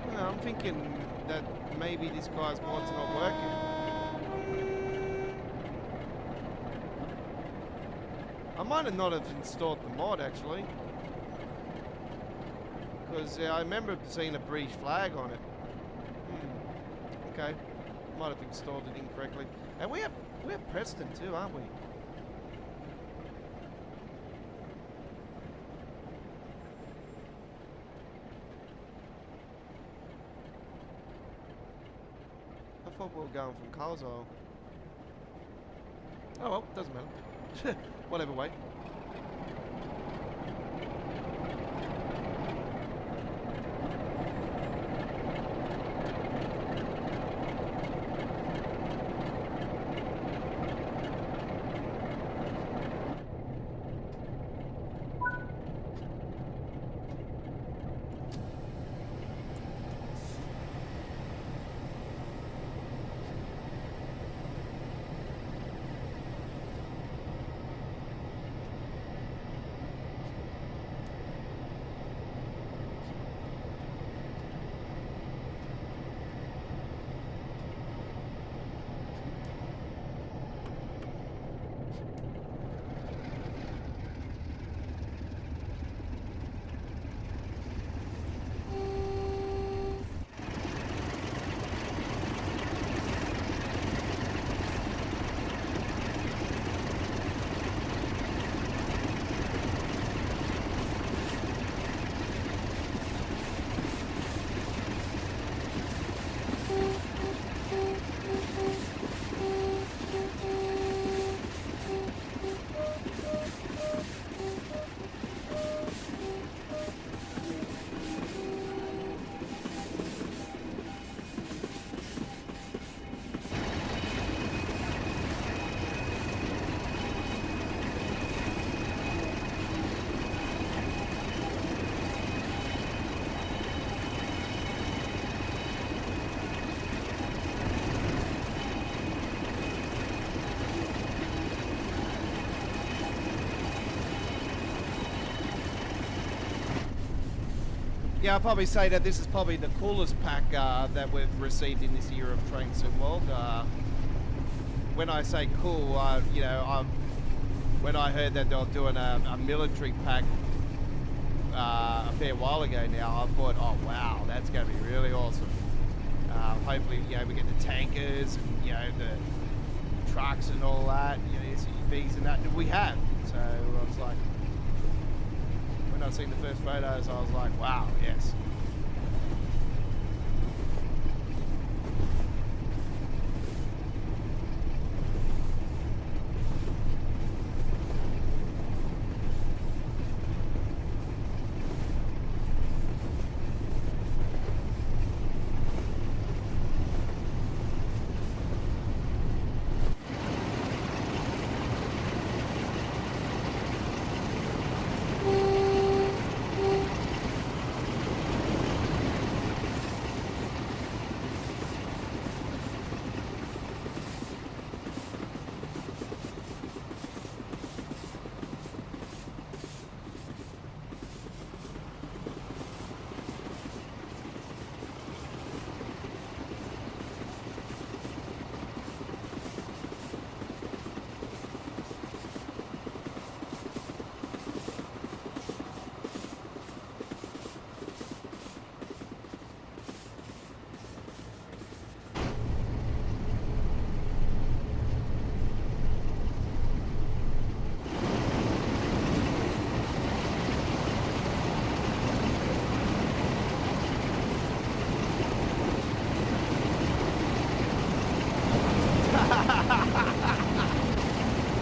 Well, I'm thinking that maybe this guy's mod's not working. I might have not have installed the mod actually, because I remember seeing a British flag on it. Okay, might have installed it incorrectly. And we're Preston too, aren't we? I thought we were going from Carswell. Oh well, doesn't matter. Whatever way. Yeah, I'll probably say that this is probably the coolest pack that we've received in this year of Train Sim World. When I say cool, you know, when I heard that they were doing a military pack a fair while ago now, I thought, oh wow, that's going to be really awesome. Hopefully, you know, we get the tankers and, you know, the trucks and all that, you know, SUVs and that we have. So I was like, when I seen the first photos, I was like, wow, yes.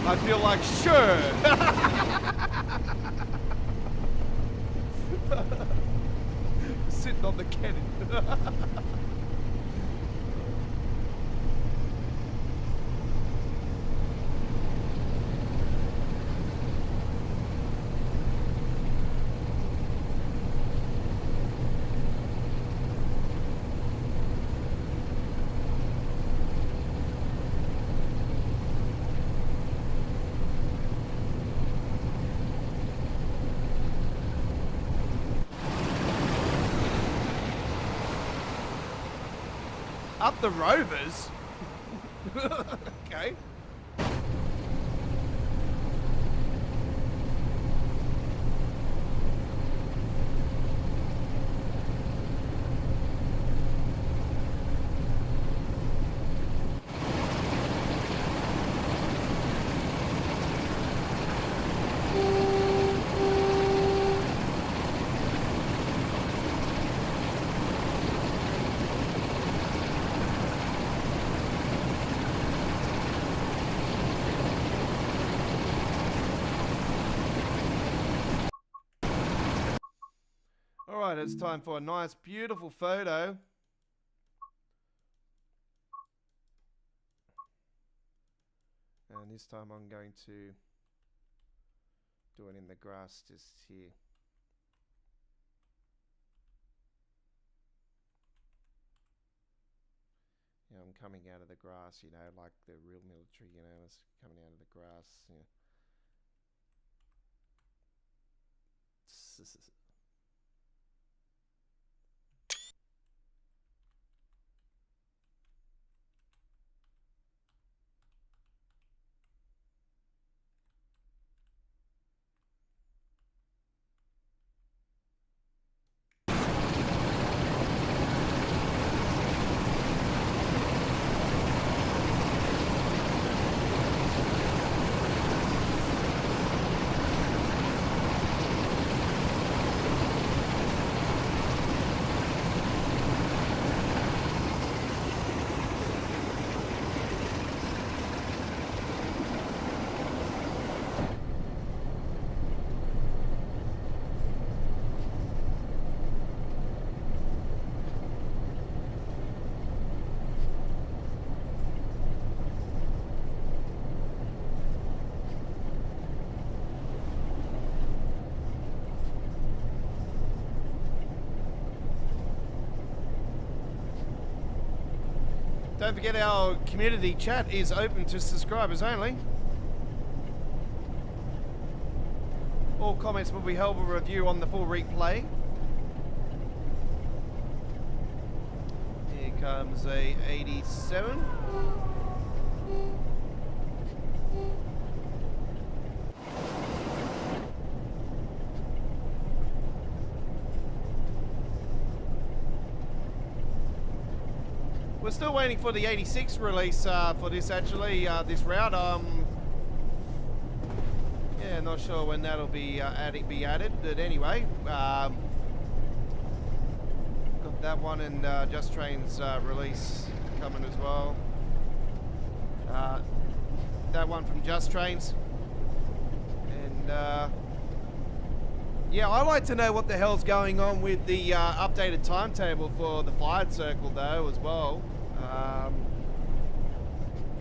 I feel like, sure. Sitting on the cannon. Up the Rovers? Okay. Alright, it's time for a nice, beautiful photo. And this time I'm going to do it in the grass just here. You know, I'm coming out of the grass, you know, like the real military, you know, it's coming out of the grass. Yeah. Don't forget our community chat is open to subscribers only. All comments will be held for review on the full replay. comes a 87. We're still waiting for the 86 release for this actually, this route. Yeah, not sure when that'll be added, but anyway, got that one, and Just Train's release coming as well. That one from Just Trains, and yeah, I'd like to know what the hell's going on with the updated timetable for the fired circle though as well.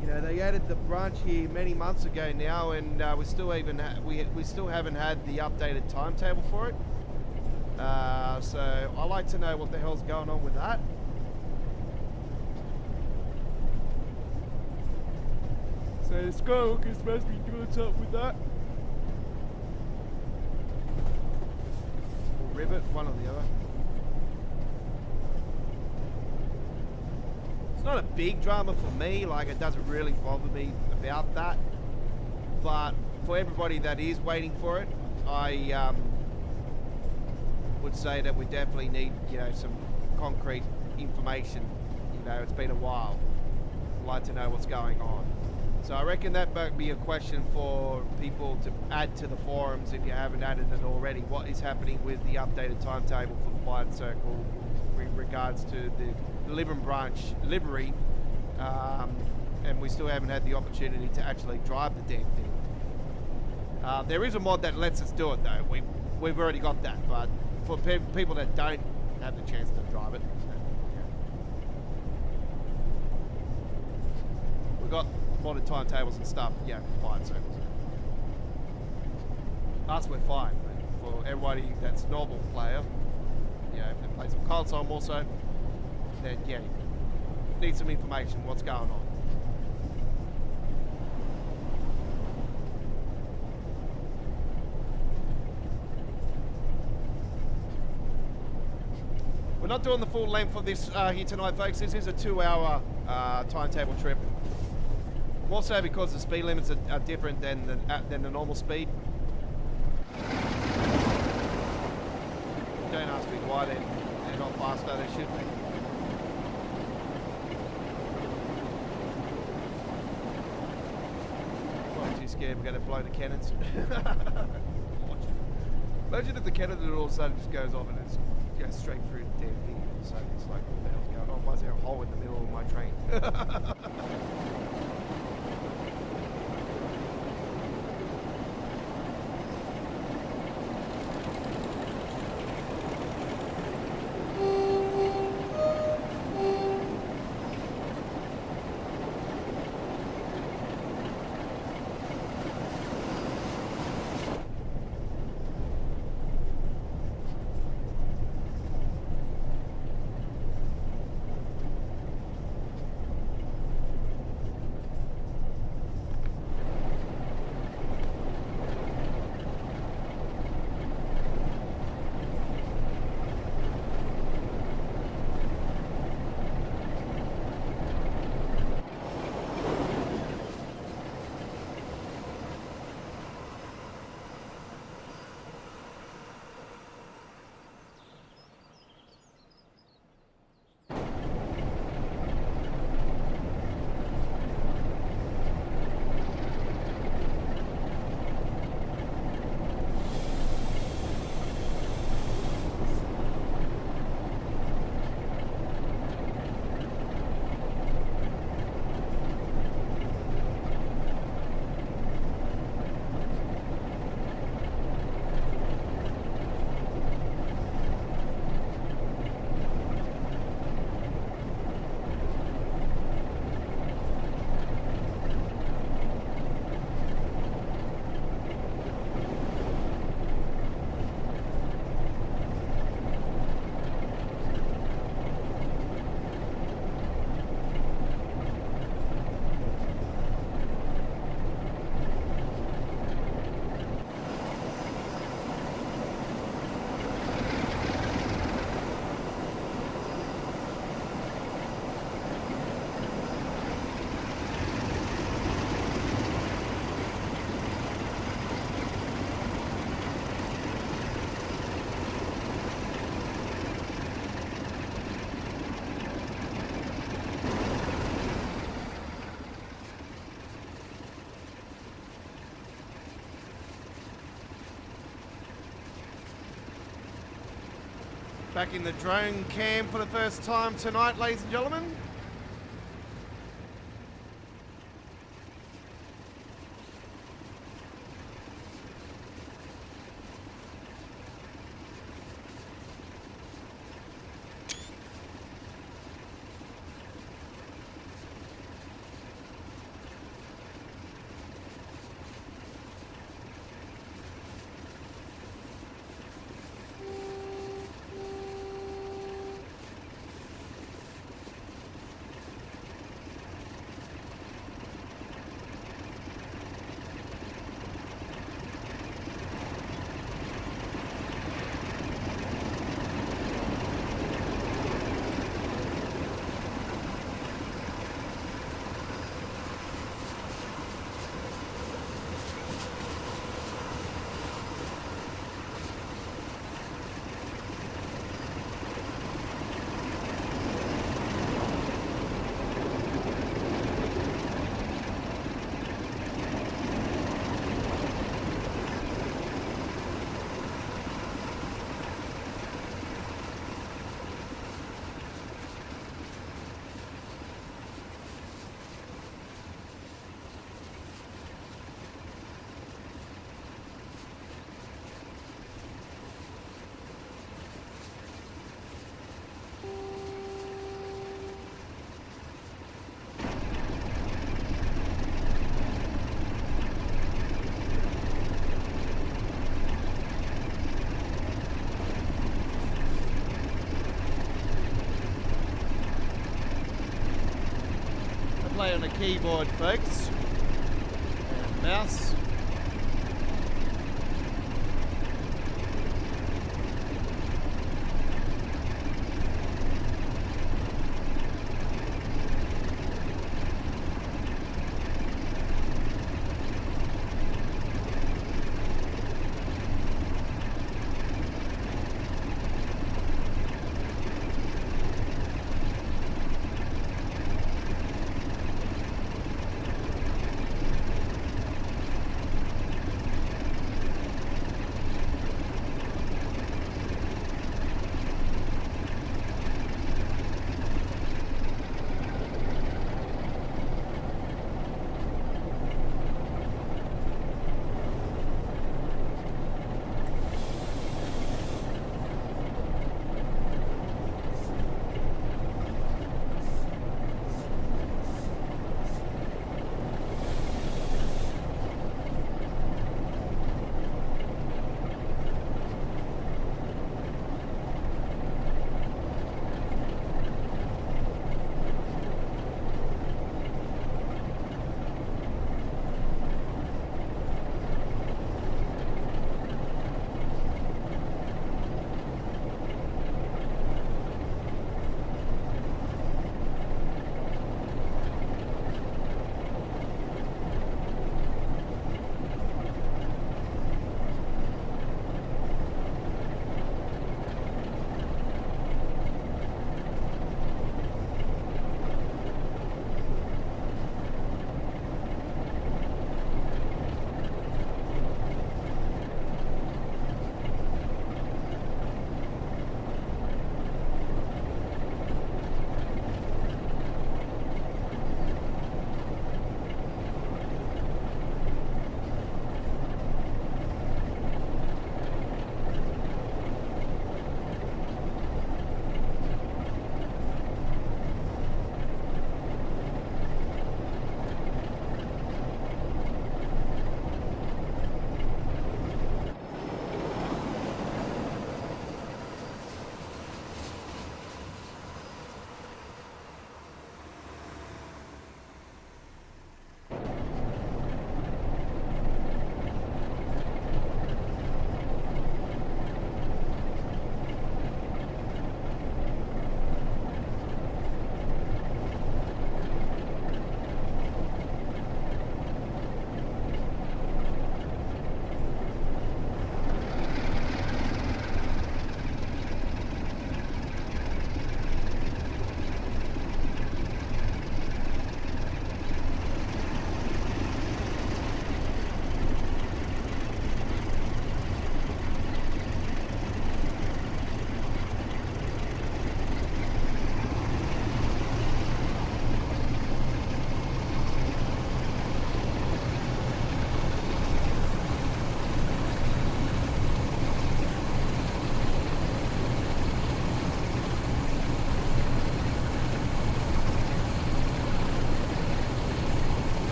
You know, they added the branch here many months ago now, and we still haven't had the updated timetable for it. So I'd like to know what the hell's going on with that. So the Skyhook is supposed to be doing something with that. Or Rivet, one or the other. It's not a big drama for me, like it doesn't really bother me about that. But for everybody that is waiting for it, I would say that we definitely need, you know, some concrete information. You know, it's been a while. I'd like to know what's going on. So I reckon that might be a question for people to add to the forums if you haven't added it already. What is happening with the updated timetable for the fired circle in regards to the Liver branch livery, and we still haven't had the opportunity to actually drive the damn thing. There is a mod that lets us do it though. We've already got that, but for people that don't have the chance to drive it, we've got modded timetables and stuff. Yeah, for fired circles. Us, we're fine. But for everybody that's normal player, you know, that plays on console more so, then yeah, need some information. What's going on? We're not doing the full length of this here tonight, folks. This is a 2-hour timetable trip. More so because the speed limits are different than the normal speed. Don't ask me why they're not faster. They should be. I'm too scared we're going to blow the cannons. Imagine if the cannon all of a sudden just goes off and it's goes straight through the damn thing. So it's like, what the hell's going on? Why is there a hole in the middle of my train? Back in the drone cam for the first time tonight, ladies and gentlemen. Play on a keyboard, folks, and mouse.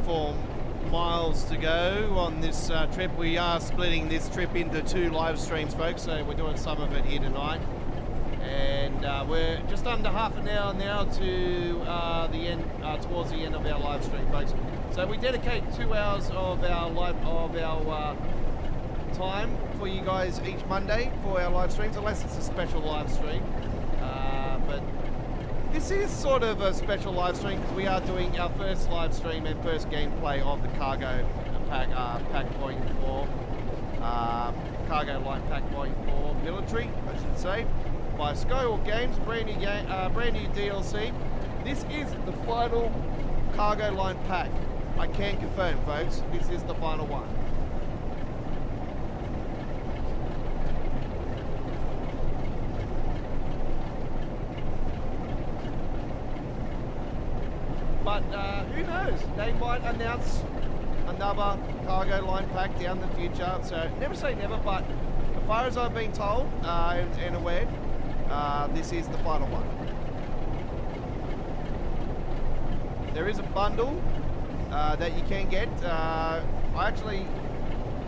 4 miles to go on this trip. We are splitting this trip into 2 live streams, folks, so we're doing some of it here tonight. And we're just under half an hour now to the end, towards the end of our live stream, folks. So we dedicate 2 hours of our time for you guys each Monday for our live streams, unless it's a special live stream. But this is sort of a special live stream because we are doing our first live stream and first gameplay of the cargo pack, pack volume 4, cargo line pack volume 4 military, I should say, by Skywalk Games, brand new DLC. This is the final cargo line pack. I can confirm, folks, this is the final one. But who knows? They might announce another cargo line pack down the future. So never say never, but as far as I've been told and aware, this is the final one. There is a bundle that you can get. I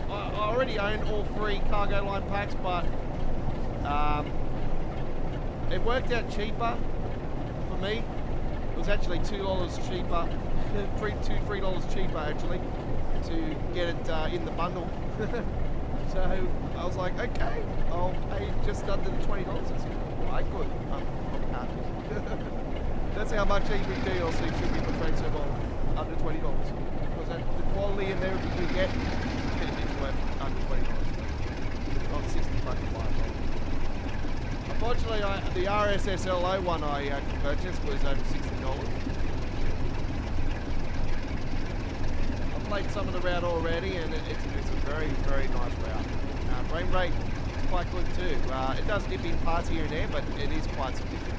already own all 3 cargo line packs, but it worked out cheaper for me. It was actually $2 cheaper, $3 cheaper actually, to get it in the bundle. So I was like, okay, I'll pay just under the $20. Alright, good. I'm happy. That's how much even DLC should be for Train Sim World, under $20. Because the quality and everything you get, it's worth under $20. Not $65. Unfortunately, the RSSLO one I purchased was over $60. I've played some of the route already, and it's a very, very nice route. Frame rate is quite good too. It does dip in parts here and there, but it is quite sufficient.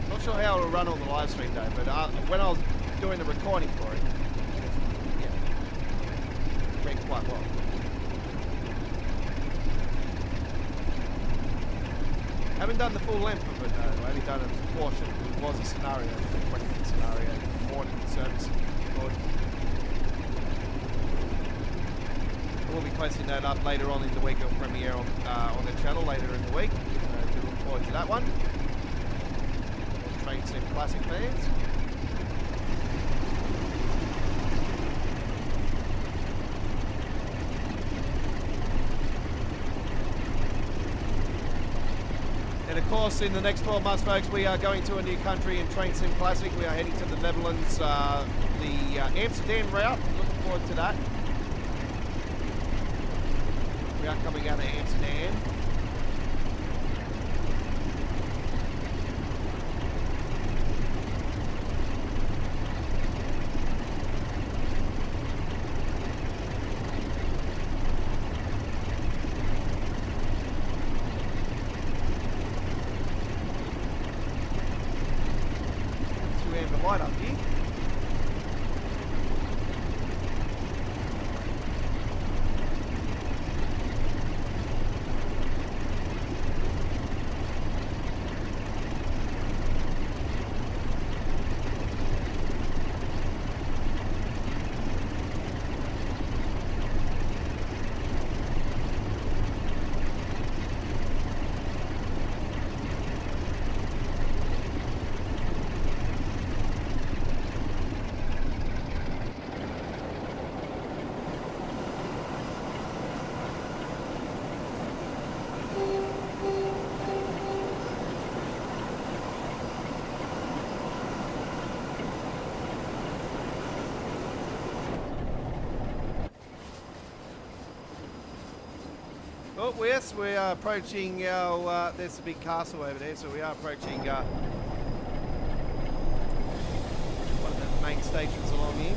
Not sure how it'll run on the live stream though, but when I was doing the recording for it, yeah, ran quite well. Haven't done the full length of it though, I've only done a portion. It was a scenario, a 20-minute scenario, morning service. We'll be posting that up later on in the week. It'll premiere on the channel later in the week, so do look forward to that one. Train Sim Classic fans. And of course, in the next 12 months, folks, we are going to a new country in Train Sim Classic. We are heading to the Netherlands, the Amsterdam route. Looking forward to that. We are coming out of Amsterdam. Light up here. Oh, yes, we are approaching our, there's a big castle over there, so we are approaching one of the main stations along here.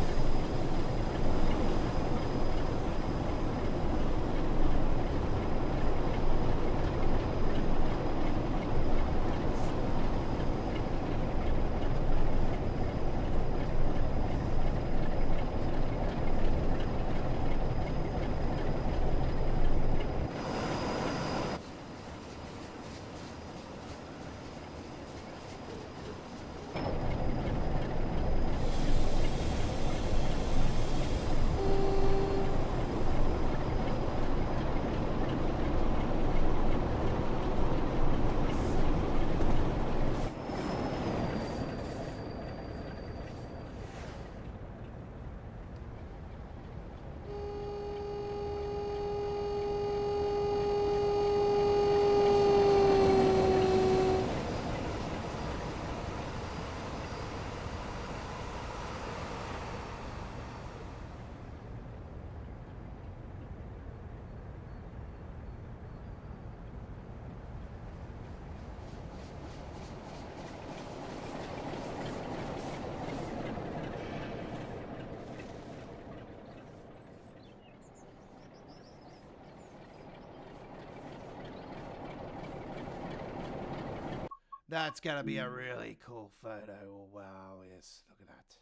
That's going to be a really cool photo. Oh, wow, yes. Look at that.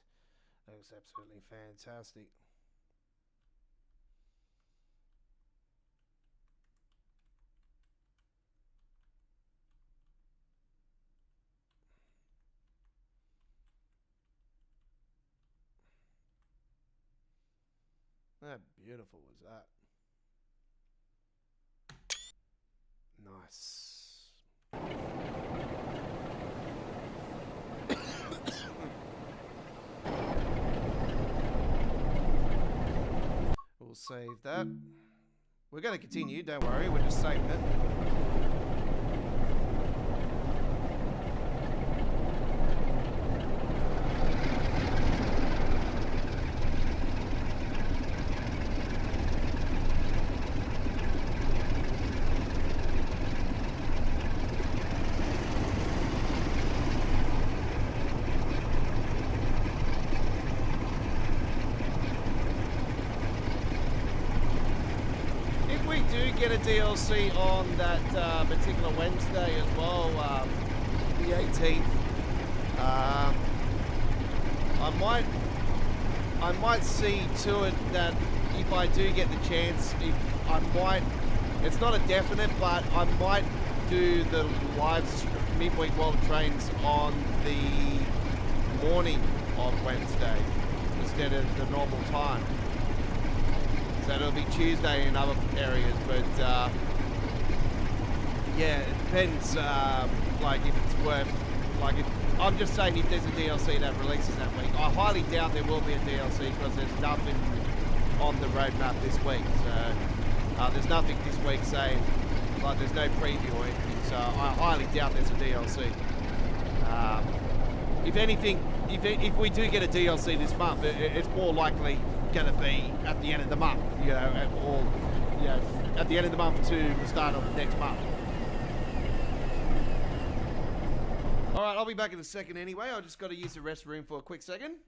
That looks absolutely fantastic. How beautiful was that? Nice. We'll save that. We're going to continue, don't worry, we're just saving it. Get a DLC on that particular Wednesday as well, the 18th. I might see to it that if I do get the chance, it's not a definite, but I might do the live midweek World of Trains on the morning of Wednesday instead of the normal time. So it'll be Tuesday in other areas, but yeah, it depends. Like if it's worth, I'm just saying if there's a DLC that releases that week. I highly doubt there will be a DLC because there's nothing on the roadmap this week. So there's nothing this week saying, like there's no preview or anything. So I highly doubt there's a DLC. If anything, if we do get a DLC this month, it's more likely going to be at the end of the month, or at the end of the month to the start of next month. All right, I'll be back in a second anyway. I just got to use the restroom for a quick second.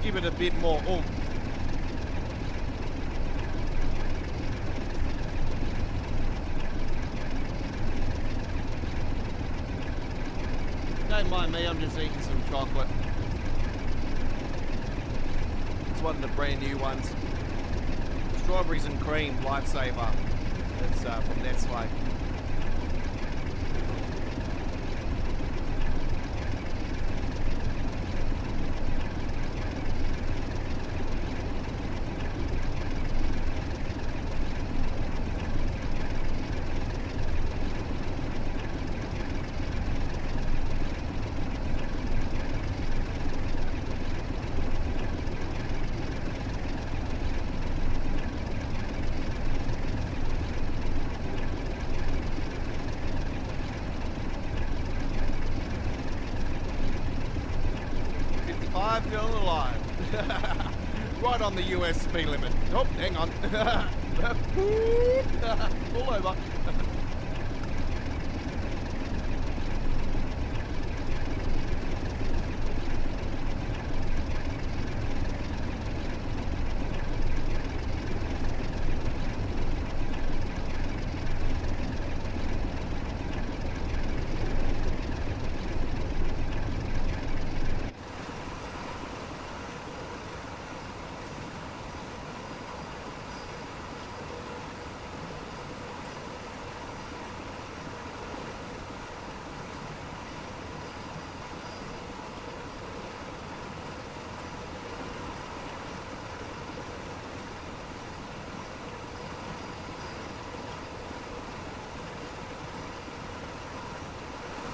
Give it a bit more oomph. Don't mind me, I'm just eating some chocolate. It's one of the brand new ones. Strawberries and cream, lifesaver. It's from Nestle. Feeling alive. Right on the US speed limit. Oh, hang on. Pull over.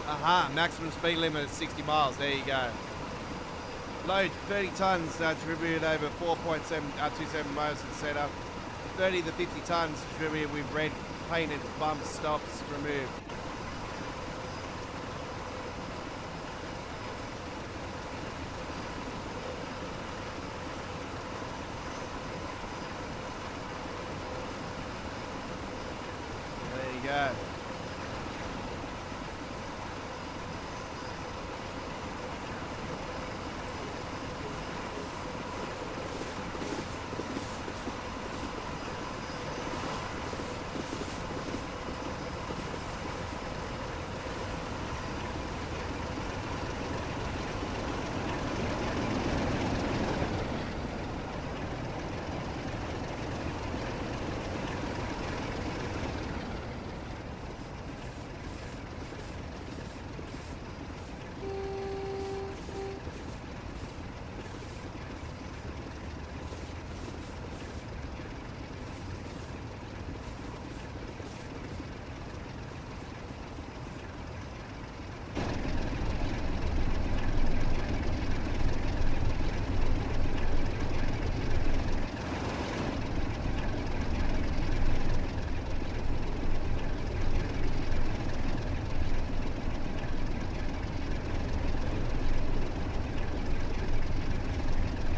Aha, maximum speed limit is 60 miles. There you go. Load 30 tons distributed over 4.27 miles in setup. 30 to 50 tons distributed with red painted bumps, stops removed. There you go.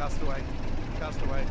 Castaway. Castaway.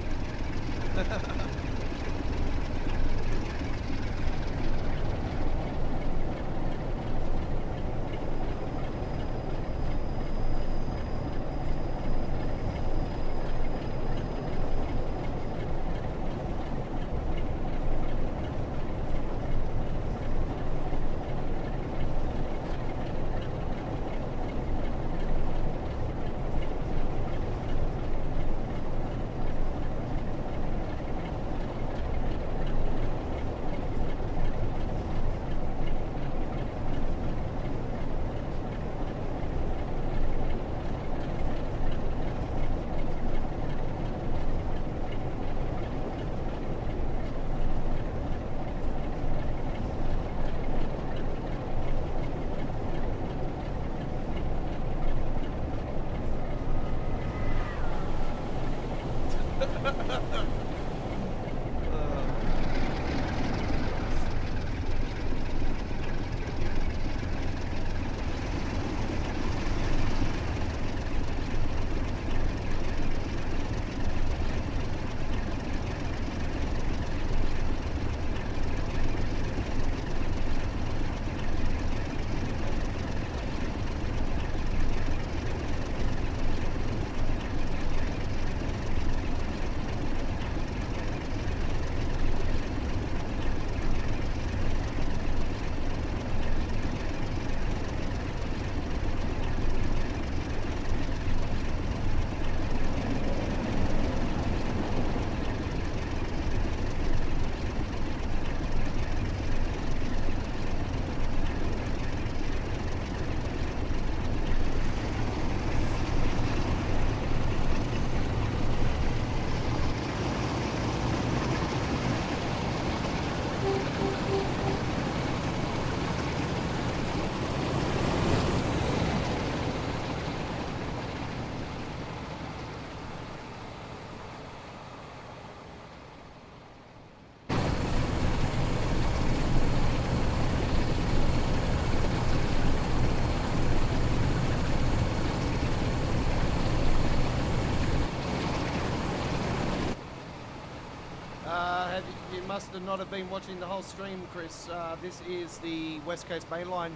must have not have been watching the whole stream, Chris. This is the West Coast Main Line,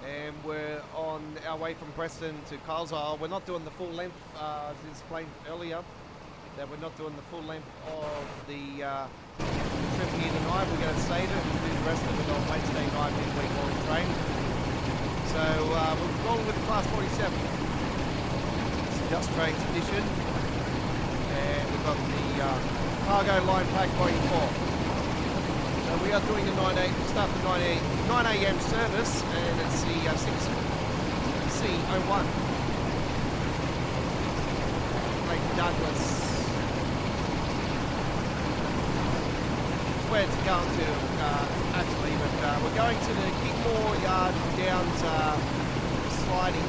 and we're on our way from Preston to Carlisle. We're not doing the full length, as explained earlier, that we're not doing the full length of the trip here tonight. We're going to save it and do the rest of it on Wednesday night midweek morning train. So we're rolling with the Class 47. It's the Just Trains edition, and we've got the cargo line pack volume 4. So we are doing the 9 a.m. service, and it's the 6C01. Lake Douglas. It's where it's going to actually, but we're going to the Kingmore Yard Downs sliding.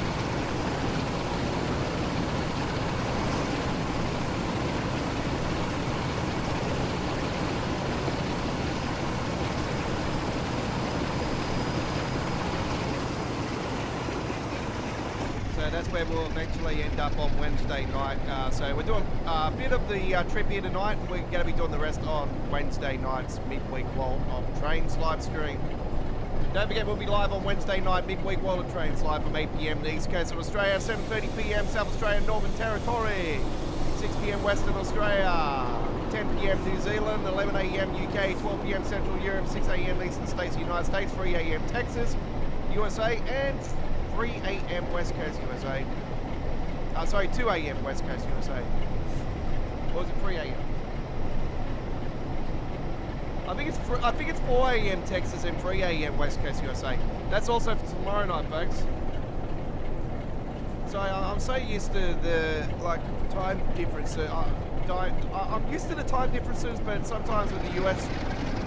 That's where we'll eventually end up on Wednesday night. So we're doing a bit of the trip here tonight, and we're going to be doing the rest on Wednesday night's midweek World of Trains live stream. Don't forget, we'll be live on Wednesday night, midweek World of Trains, live from 8 p.m. the East Coast of Australia, 7:30 p.m. South Australia, Northern Territory, 6 p.m. Western Australia, 10 p.m. New Zealand, 11 a.m. UK, 12 p.m. Central Europe, 6 a.m. Eastern States, United States, 3 a.m. Texas, USA, and 3 a.m. West Coast USA. Sorry, 2 a.m. West Coast USA. Or was it 3 a.m.? I think it's 4 a.m. Texas and 3 a.m. West Coast USA. That's also for tomorrow night, folks. So I'm so used to the time differences. I'm used to the time differences, but sometimes with the US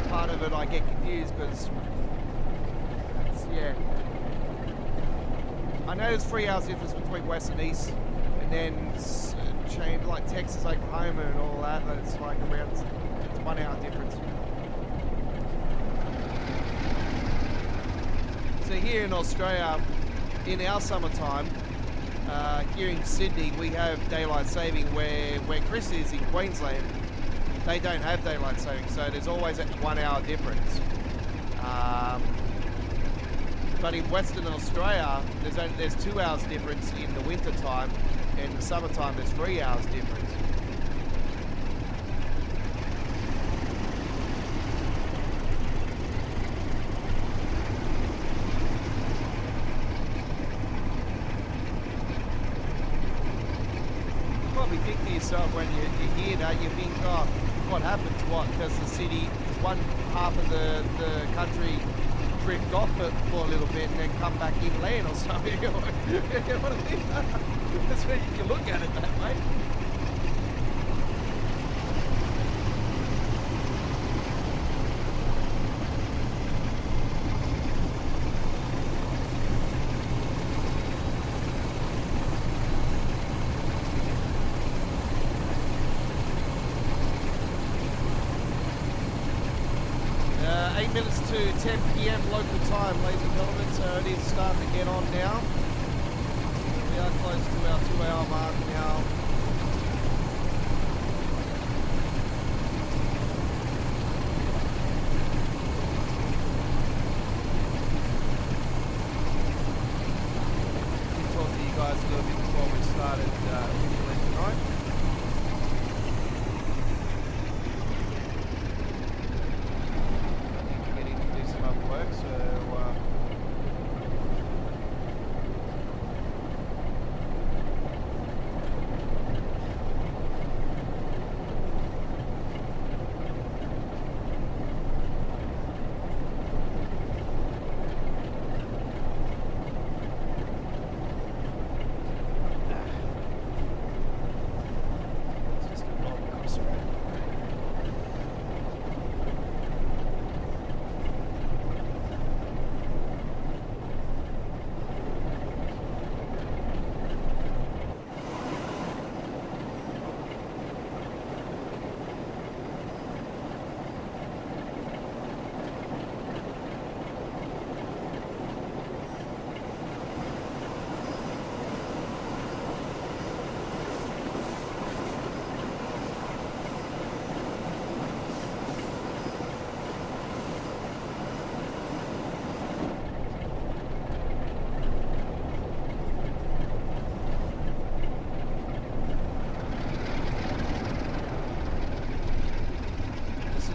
part of it, I get confused because yeah. I know there's 3 hours difference between West and East, and then change like Texas, Oklahoma, and all that. It's like around it's 1 hour difference. So here in Australia, in our summertime, here in Sydney, we have daylight saving. Where Chris is in Queensland, they don't have daylight saving, so there's always a 1 hour difference. But in Western Australia, there's 2 hours difference in the winter time, and in the summertime there's 3 hours difference. You probably think to yourself when you hear that, you think, oh, what happens? What does the city, one half of the country drift off it for a little bit and then come back inland or something? You know what I mean? That's where you look at it that way. To 10 p.m. local time, ladies and gentlemen, so it is starting to get on now. We are close to our 2 hour mark now. I'll talk to you guys a little bit before we started officially tonight.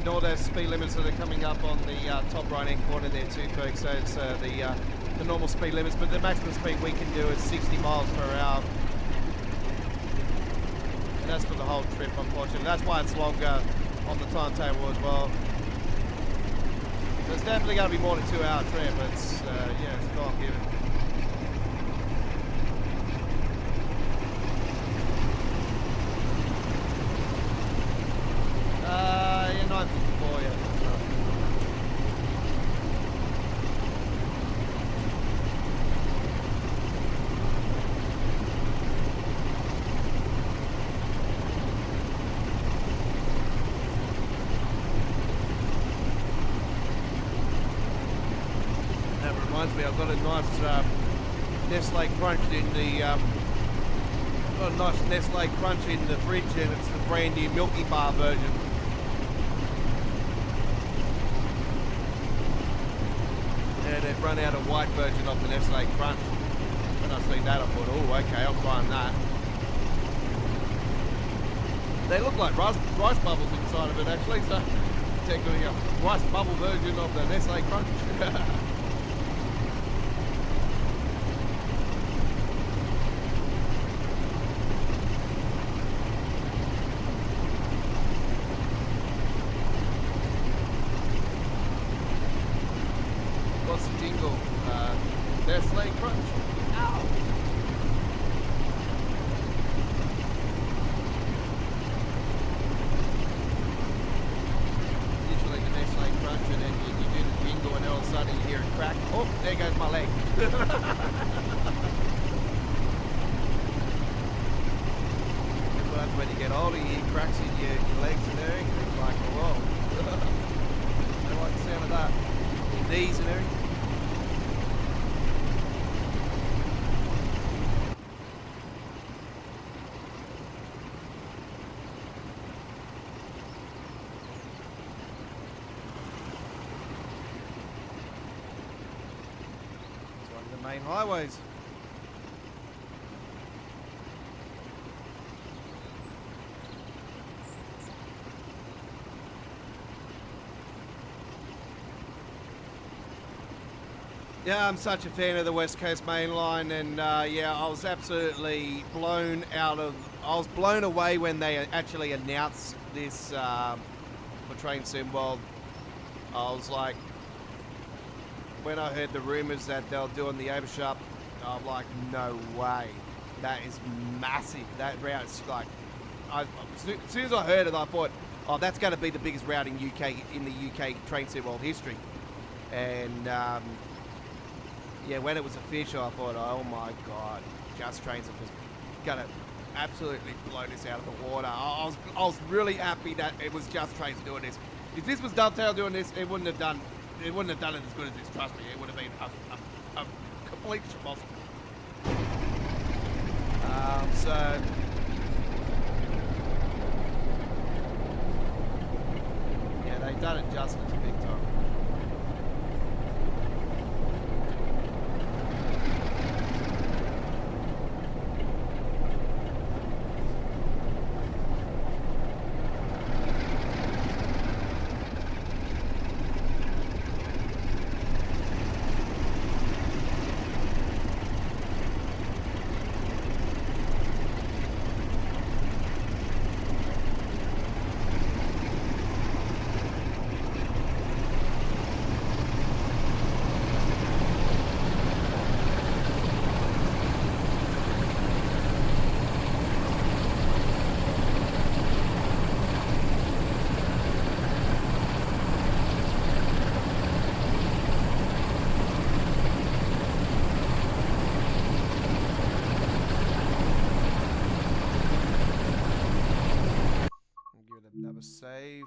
ignore those speed limits that are coming up on the top right-hand corner there too, folks. So it's the normal speed limits, but the maximum speed we can do is 60 miles per hour. And that's for the whole trip, unfortunately. That's why it's longer on the timetable as well. It's definitely going to be more than a 2-hour trip. It's yeah, it's not given. Yeah, 954, yeah. That reminds me, I've got a nice Nestle Crunch in the got a nice Nestle Crunch in the fridge, and it's the brand new Milky Bar version. Yeah, they've run out of white version of the Nestle Crunch. When I seen that, I thought, oh, okay, I'm buying that. They look like rice bubbles inside of it, actually. So technically, a rice bubble version of the Nestle Crunch. What's the jingle? Nestle Crunch. Ow! Usually the Nestle Crunch, and then you do the jingle, and all of a sudden you hear it crack. Oh, there goes my leg. But when you get older, you hear cracks in your legs and everything, and it's like, whoa. I don't like the sound of that. Your knees and everything. It's one of the main highways. Yeah, I'm such a fan of the West Coast Main Line, and yeah, I was absolutely blown away when they actually announced this for Train Sim World. I was like, when I heard the rumours that they were doing the Overshup, I'm like, no way, that is massive. That route's like, as soon as I heard it, I thought, oh, that's going to be the biggest route in the UK Train Sim World history, and. Yeah, when it was official, I thought, oh my God, Just Trains are just gonna absolutely blow this out of the water. I was really happy that it was Just Trains doing this. If this was Dovetail doing this, it wouldn't have done it as good as this. Trust me, it would have been a complete shambles. So. Yeah, they done it justice big time. Save.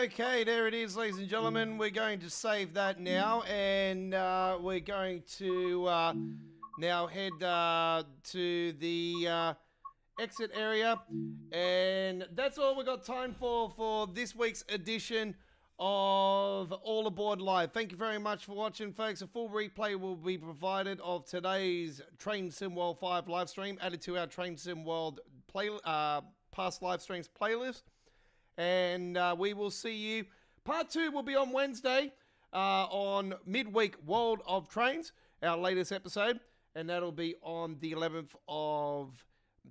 Okay, there it is, ladies and gentlemen. We're going to save that now, and we're going to now head to the exit area, and that's all we've got time for this week's edition of All Aboard Live. Thank you very much for watching, folks. A full replay will be provided of today's Train Sim World 5 live stream, added to our Train Sim World past live streams playlist. And we will see you. Part 2 will be on Wednesday on Midweek World of Trains, our latest episode. And that'll be on the 11th of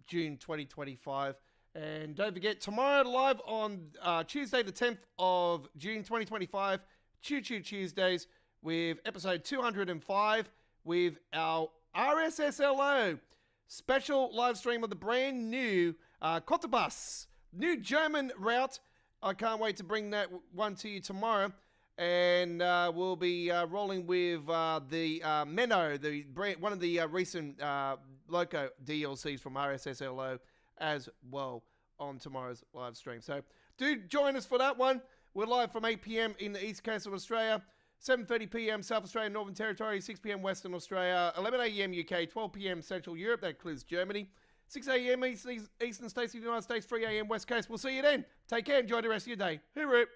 June 2025. And don't forget, tomorrow live on Tuesday the 10th of June 2025, Choo Choo Tuesdays, with episode 205 with our RSSLO special live stream of the brand new Cottbus. New German route. I can't wait to bring that one to you tomorrow. And we'll be rolling with the Menno, one of the recent Loco DLCs from RSSLO as well on tomorrow's live stream. So do join us for that one. We're live from 8 p.m. in the east coast of Australia, 7:30 p.m. South Australia, Northern Territory, 6 p.m. Western Australia, 11 a.m. UK, 12 p.m. Central Europe. That includes Germany. 6 a.m. Eastern States of the United States, 3 a.m. West Coast. We'll see you then. Take care. Enjoy the rest of your day. Hooroo.